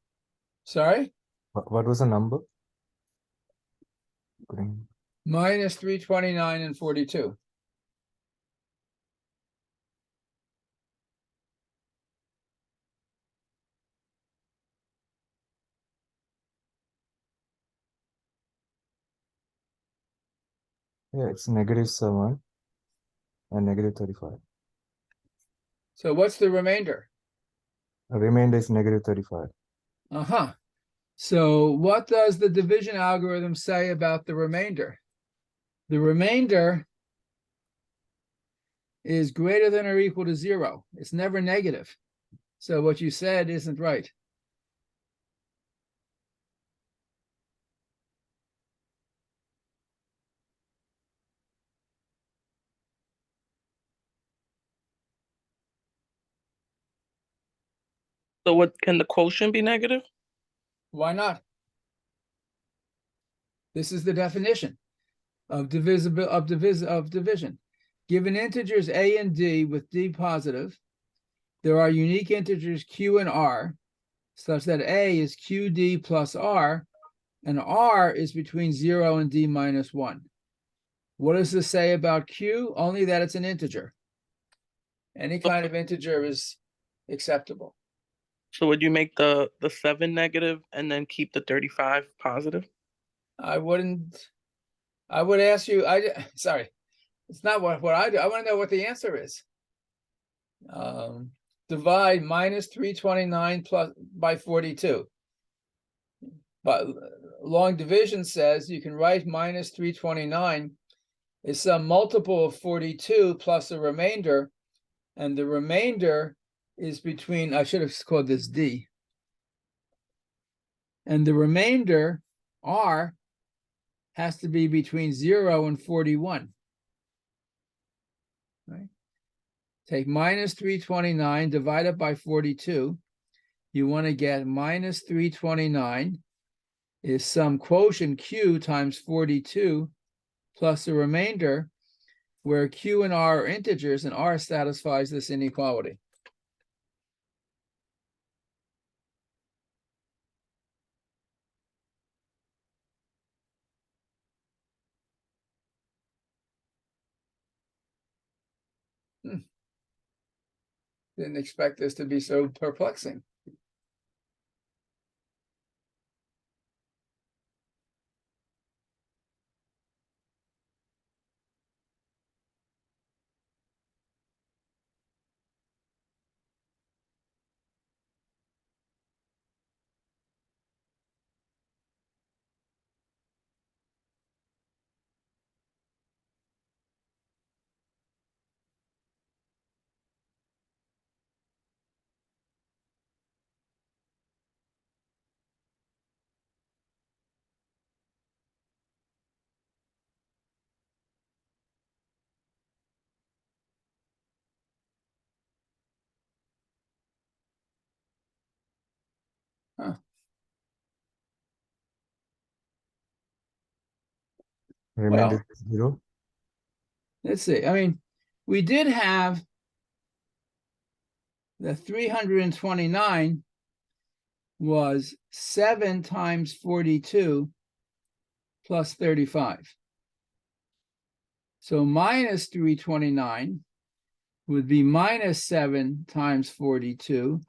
Sorry? What was the number? Minus 329 and 42. Yeah, it's -7 and -35. So what's the remainder? The remainder is -35. Uh-huh. So what does the division algorithm say about the remainder? The remainder is greater than or equal to 0. It's never negative. So what you said isn't right. So what can the quotient be negative? Why not? This is the definition of division. Given integers a and d with d positive, there are unique integers q and r, such that a is qd plus r, and r is between 0 and d minus 1. What does this say about q? Only that it's an integer. Any kind of integer is acceptable. So would you make the 7 negative and then keep the 35 positive? I would ask you, sorry, it's not what I do. I want to know what the answer is. Divide minus 329 plus by 42. But long division says you can write minus 329 is some multiple of 42 plus a remainder, and the remainder is between, I should have called this D. And the remainder, R, has to be between 0 and 41. Right? Take minus 329, divide it by 42. You want to get minus 329 is some quotient Q times 42 plus the remainder, where Q and R are integers, and R satisfies this inequality. Didn't expect this to be so perplexing. Huh. Remainder is 0. Let's see. I mean, we did have the 329 was 7 times 42 plus 35. So minus 329 would be minus 7 times 42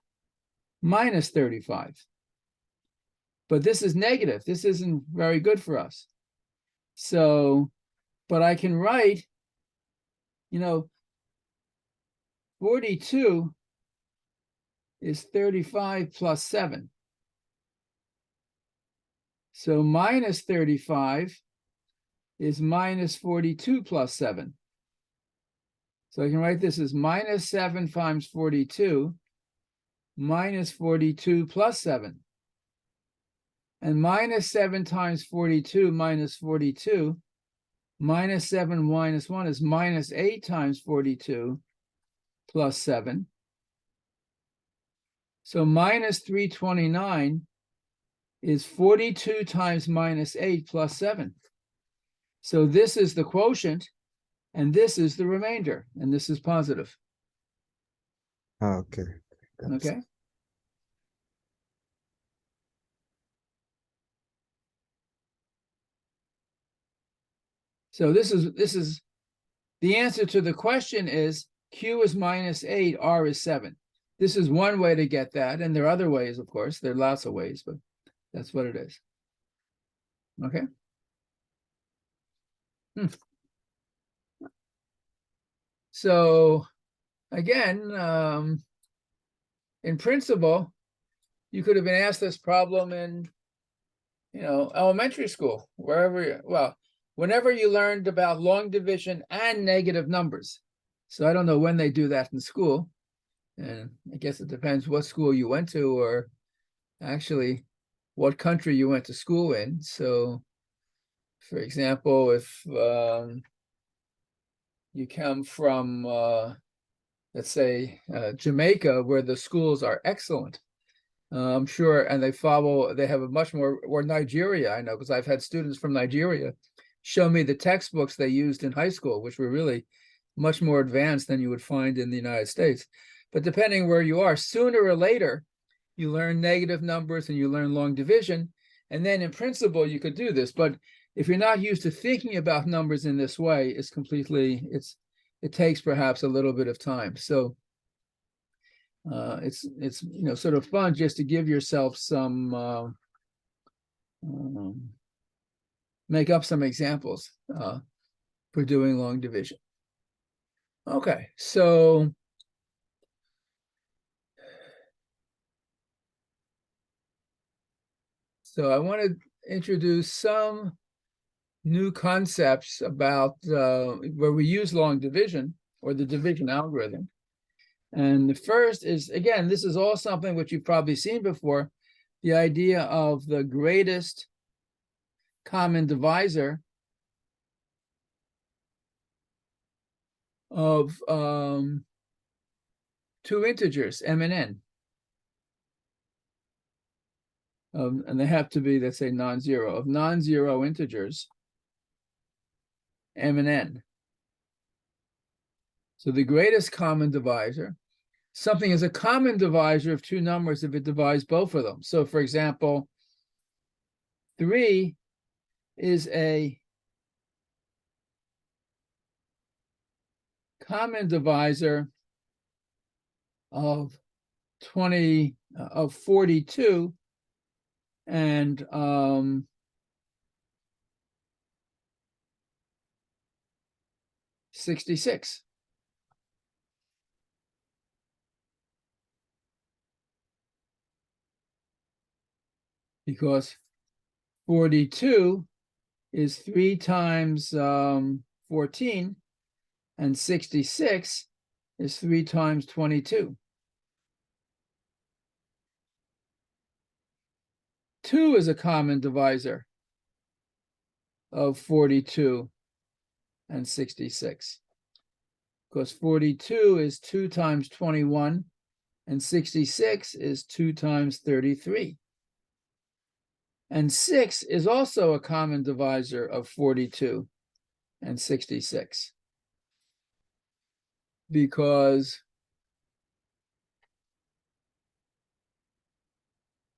minus 35. But this is negative. This isn't very good for us. So, but I can write, 42 is 35 plus 7. So minus 35 is minus 42 plus 7. So I can write this as minus 7 times 42 minus 42 plus 7. And minus 7 times 42 minus 42, minus 7 minus 1 is minus 8 times 42 plus 7. So minus 329 is 42 times minus 8 plus 7. So this is the quotient, and this is the remainder, and this is positive. Okay. Okay. So this is the answer to the question is Q is minus 8, R is 7. This is one way to get that, and there are other ways, of course. There are lots of ways, but that's what it is. Okay. So again, in principle, you could have been asked this problem in, elementary school, whenever you learned about long division and negative numbers. So I don't know when they do that in school. And I guess it depends what school you went to, or actually what country you went to school in. So, for example, if you come from, let's say, Jamaica, where the schools are excellent, I'm sure, and they have a much more, or Nigeria, I know, because I've had students from Nigeria show me the textbooks they used in high school, which were really much more advanced than you would find in the United States. But depending where you are, sooner or later, you learn negative numbers and you learn long division. And then in principle, you could do this. But if you're not used to thinking about numbers in this way, it takes perhaps a little bit of time. So it's sort of fun just to give yourself some make up some examples for doing long division. Okay, so I want to introduce some new concepts about where we use long division or the division algorithm. And the first is, again, this is all something which you've probably seen before, the idea of the greatest common divisor of two integers, m and n. And they have to be, let's say, non-zero, of non-zero integers, m and n. So the greatest common divisor, something is a common divisor of two numbers if it divides both of them. So for example, 3 is a common divisor of 42 and 66. Because 42 is 3 times 14, and 66 is 3 times 22. 2 is a common divisor of 42 and 66. Because 42 is 2 times 21, and 66 is 2 times 33. And 6 is also a common divisor of 42 and 66. Because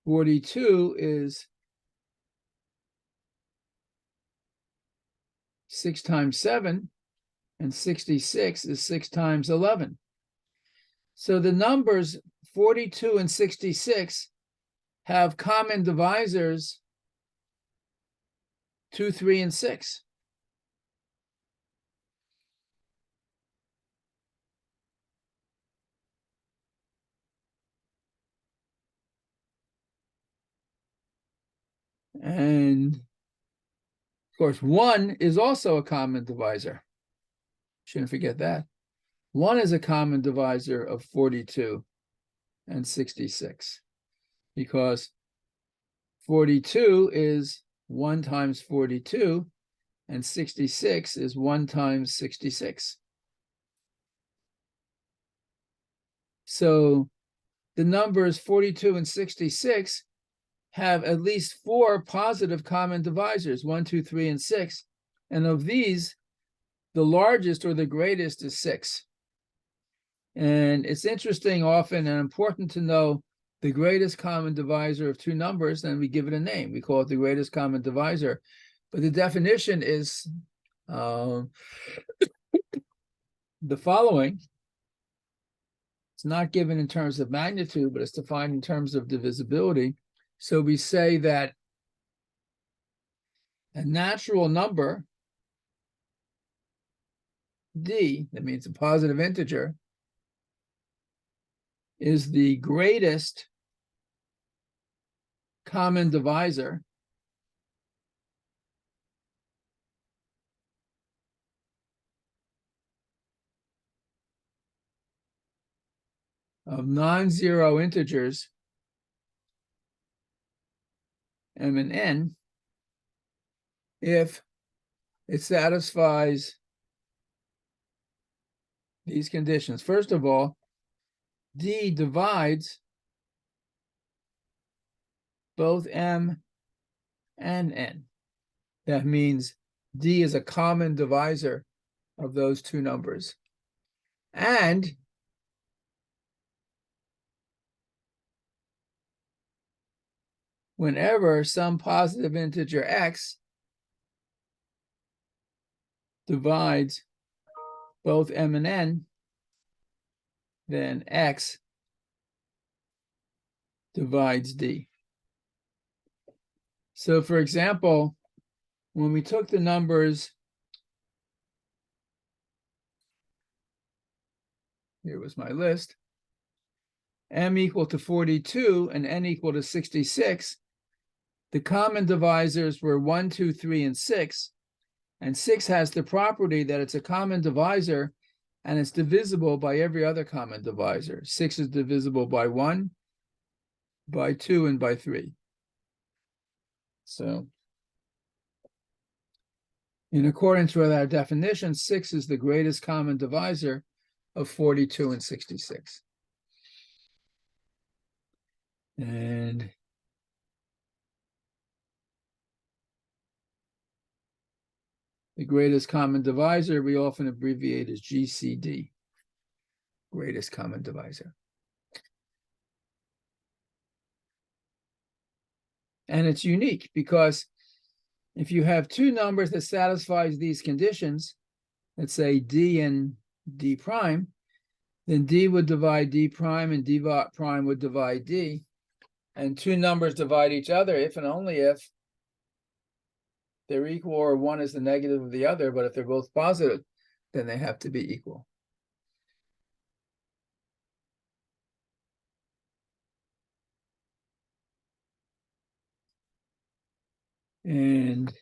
42 is 6 times 7, and 66 is 6 times 11. So the numbers 42 and 66 have common divisors 2, 3, and 6. And of course, 1 is also a common divisor. Shouldn't forget that. 1 is a common divisor of 42 and 66, because 42 is 1 times 42, and 66 is 1 times 66. So the numbers 42 and 66 have at least 4 positive common divisors, 1, 2, 3, and 6. And of these, the largest or the greatest is 6. And it's interesting often and important to know the greatest common divisor of two numbers, and we give it a name. We call it the greatest common divisor. But the definition is the following. It's not given in terms of magnitude, but it's defined in terms of divisibility. So we say that a natural number, d, that means a positive integer, is the greatest common divisor of non-zero integers m and n if it satisfies these conditions. First of all, d divides both m and n. That means d is a common divisor of those two numbers. And whenever some positive integer x divides both m and n, then x divides d. So for example, when we took the numbers, here was my list, m equal to 42 and n equal to 66, the common divisors were 1, 2, 3, and 6. And 6 has the property that it's a common divisor and it's divisible by every other common divisor. 6 is divisible by 1, by 2, and by 3. So in accordance with our definition, 6 is the greatest common divisor of 42 and 66. And the greatest common divisor we often abbreviate as GCD, greatest common divisor. And it's unique because if you have two numbers that satisfies these conditions, let's say d and d prime, then d would divide d prime and d prime would divide d. And two numbers divide each other if and only if they're equal or one is the negative of the other, but if they're both positive, then they have to be equal. And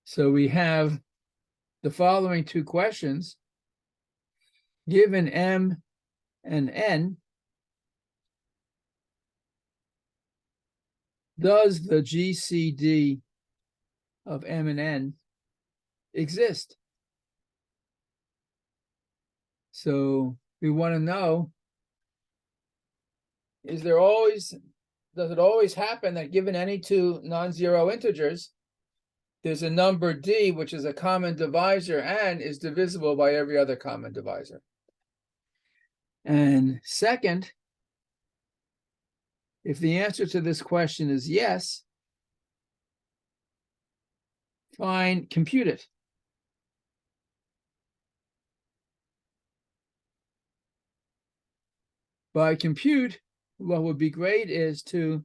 so we have the following two questions. Given m and n, does the GCD of m and n exist? So we want to know, does it always happen that given any two non-zero integers, there's a number d which is a common divisor and is divisible by every other common divisor? And second, if the answer to this question is yes, compute it. By compute, what would be great is to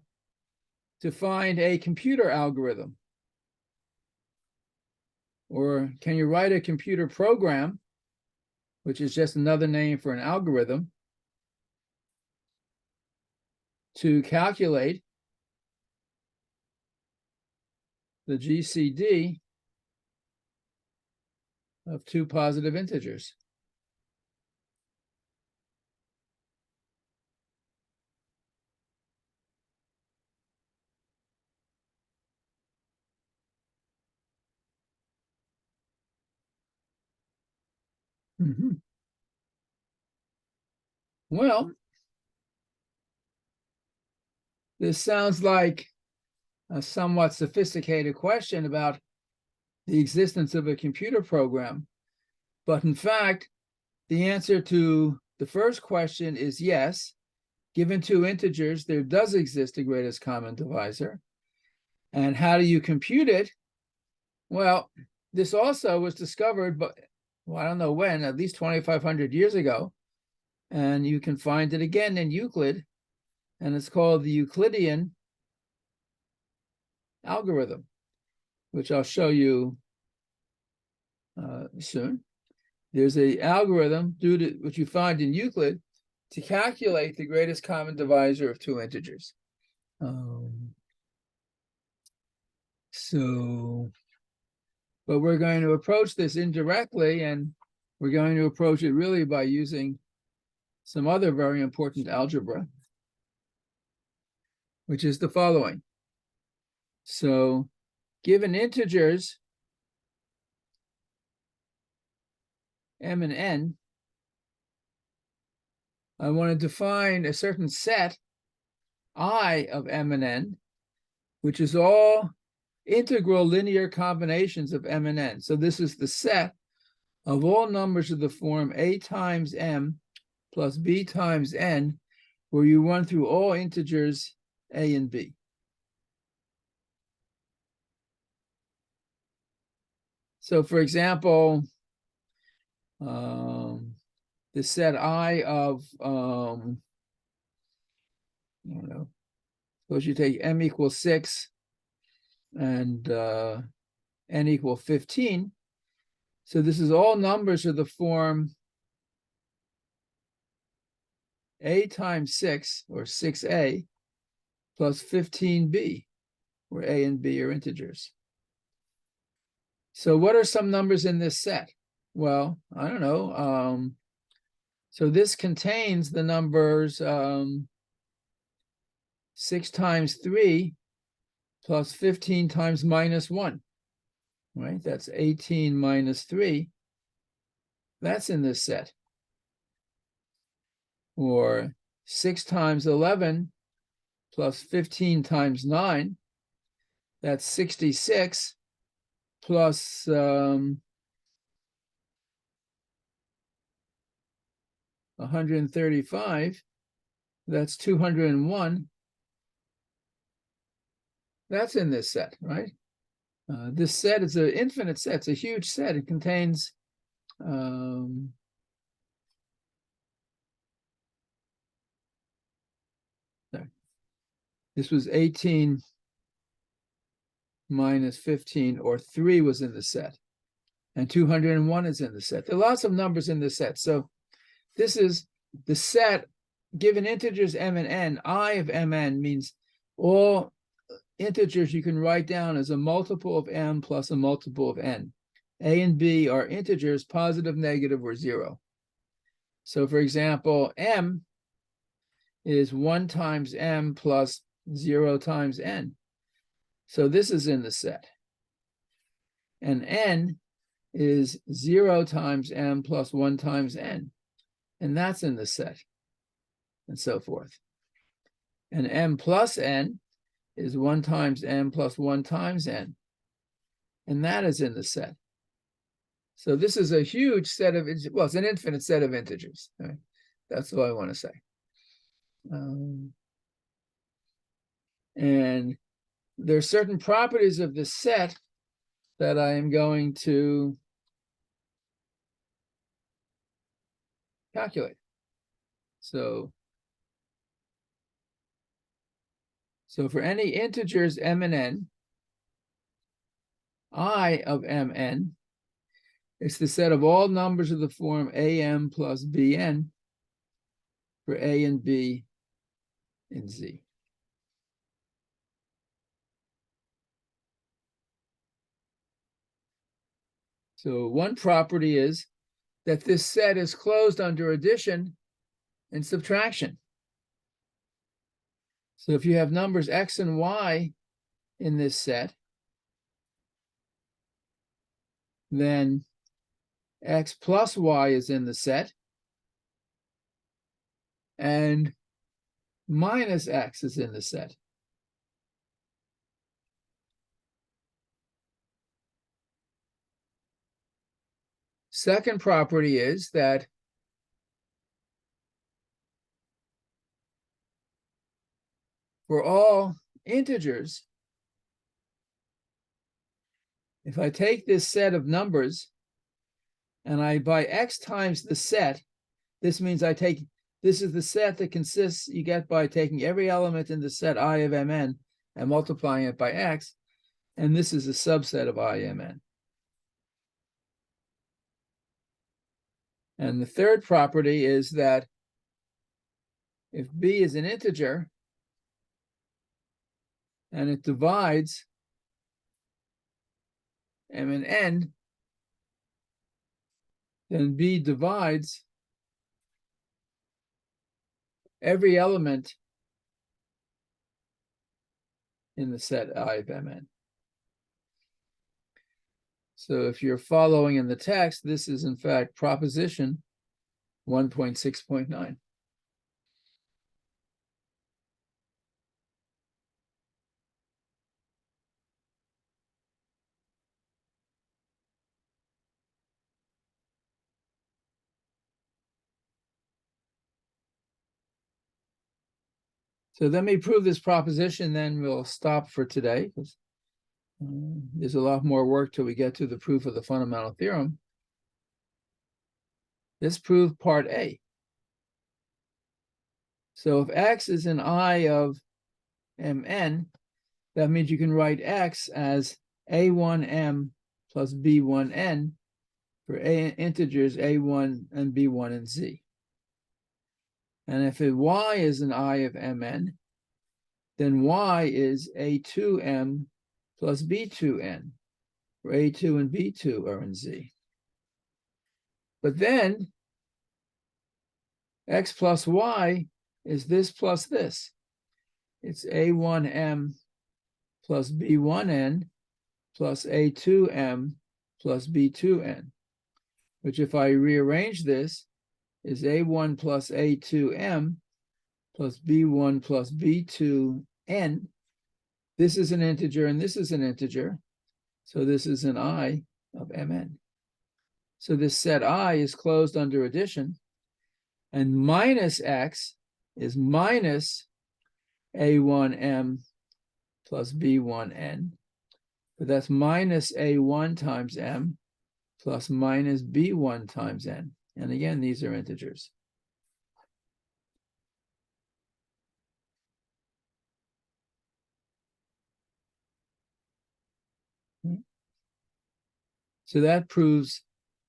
find a computer algorithm. Or can you write a computer program, which is just another name for an algorithm, to calculate the GCD of two positive integers? Well, this sounds like a somewhat sophisticated question about the existence of a computer program. But in fact, the answer to the first question is yes. Given two integers, there does exist a greatest common divisor. And how do you compute it? Well, this also was discovered, but well, I don't know when, at least 2,500 years ago. And you can find it again in Euclid. And it's called the Euclidean algorithm, which I'll show you soon. There's an algorithm which you find in Euclid to calculate the greatest common divisor of two integers. But we're going to approach this indirectly, and we're going to approach it really by using some other very important algebra, which is the following. So given integers m and n, I want to define a certain set I of m and n which is all integral linear combinations of m and n. So this is the set of all numbers of the form a times m plus b times n, where you run through all integers a and b. So for example, the set I of, I don't know, suppose you take m equals 6 and n equal 15. So this is all numbers of the form a times 6, or 6a, plus 15b, where a and b are integers. So what are some numbers in this set? Well, I don't know. So this contains the numbers 6 times 3 plus 15 times minus 1, right? That's 18 minus 3. That's in this set. Or 6 times 11 plus 15 times 9. That's 66 plus 135. That's 201. That's in this set, right? This set is an infinite set. It's a huge set. It contains this was 18 minus 15, or 3 was in the set. And 201 is in the set. There are lots of numbers in the set. So this is the set given integers m and n. I of mn means all integers you can write down as a multiple of m plus a multiple of n. A and b are integers, positive, negative, or 0. So for example, m is 1 times m plus 0 times n. So this is in the set. And n is 0 times m plus 1 times n. And that's in the set, and so forth. And m plus n is 1 times m plus 1 times n. And that is in the set. So this is a huge set of, well, it's an infinite set of integers. Right? That's all I want to say. And there are certain properties of this set that I am going to calculate. So for any integers m and n, I of mn, it's the set of all numbers of the form am plus bn for a and b in Z. So one property is that this set is closed under addition and subtraction. So if you have numbers x and y in this set, then x plus y is in the set, and minus x is in the set. Second property is that for all integers, if I take this set of numbers and I by x times the set, this means this is the set that consists, you get by taking every element in the set I of mn and multiplying it by x, and this is a subset of I mn. And the third property is that if b is an integer and it divides m and n, then b divides every element in the set I of mn. So if you're following in the text, this is in fact proposition 1.6.9. So let me prove this proposition, then we'll stop for today, because there's a lot more work till we get to the proof of the fundamental theorem. Let's prove part A. So if x is an I of mn, that means you can write x as a1m plus b1n for integers a1 and b1 and z. And if y is an I of mn, then y is a2m plus b2n, where a2 and b2 are in z. But then x plus y is this plus this. It's a1m plus b1n plus a2m plus b2n, which if I rearrange this is a1 plus a2m plus b1 plus b2n. This is an integer and this is an integer. So this is an I of mn. So this set I is closed under addition, and minus x is minus a1m plus b1n, but that's minus a1 times m plus minus b1 times n. And again, these are integers. So that proves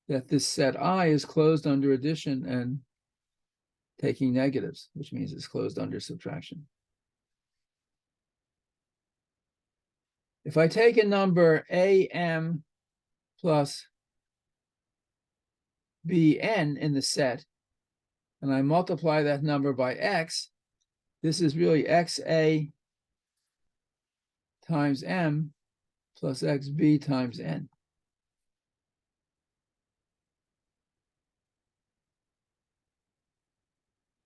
that this set I is closed under addition and taking negatives, which means it's closed under subtraction. If I take a number am plus bn in the set, and I multiply that number by x, this is really xa times m plus xb times n.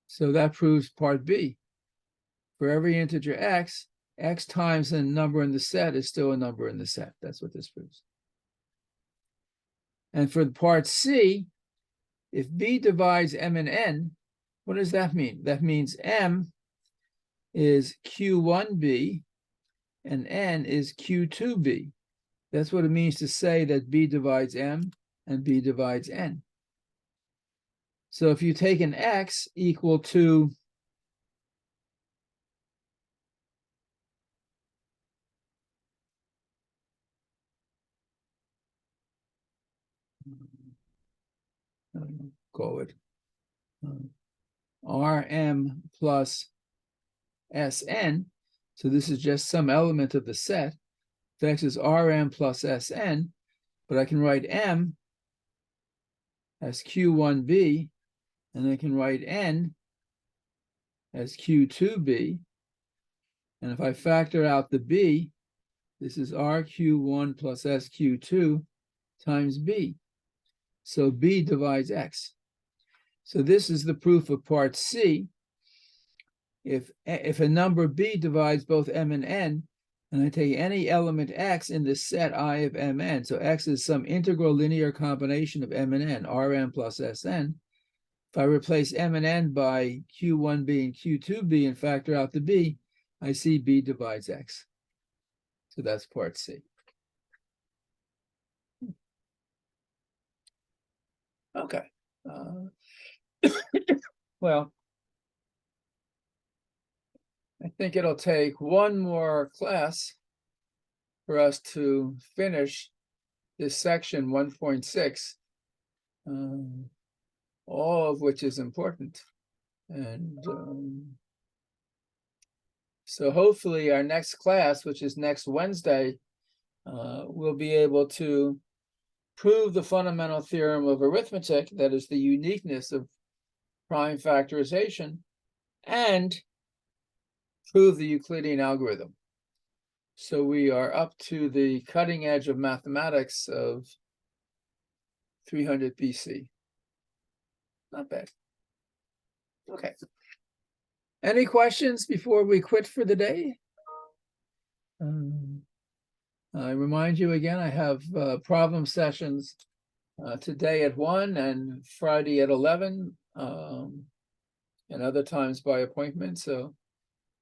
So that proves part B. For every integer x, x times a number in the set is still a number in the set. That's what this proves. And for part C, if B divides m and n, what does that mean? That means m is q1b and n is q2b. That's what it means to say that B divides m and B divides n. So if you take an x equal to call it Rm plus Sn, so this is just some element of the set. If x is Rm plus Sn, but I can write m as q1b, and I can write n as q2b. And if I factor out the b, this is rq1 plus sq2 times b. So b divides x. So this is the proof of part C. If a number b divides both m and n, and I take any element x in the set I of mn, so x is some integral linear combination of m and n, Rm plus Sn. If I replace m and n by q1b and q2b and factor out the b, I see b divides x. So that's part C. Okay. Well, I think it'll take one more class for us to finish this section 1.6, all of which is important. And so hopefully our next class, which is next Wednesday, we'll be able to prove the fundamental theorem of arithmetic, that is the uniqueness of prime factorization, and prove the Euclidean algorithm. So we are up to the cutting edge of mathematics of 300 BC. Not bad. Okay. Any questions before we quit for the day? I remind you again, I have problem sessions today at 1 and Friday at 11, and other times by appointment. So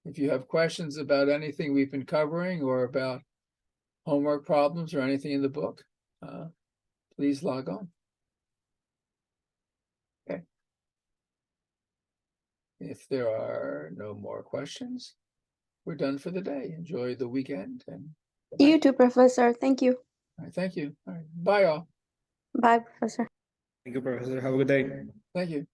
If you have questions about anything we've been covering or about homework problems or anything in the book, please log on. Okay. If there are no more questions, we're done for the day. Enjoy the weekend and You too, Professor. Thank you. all right, thank you. All right, bye all. Bye, Professor. Thank you, Professor. Have a good day. Thank you.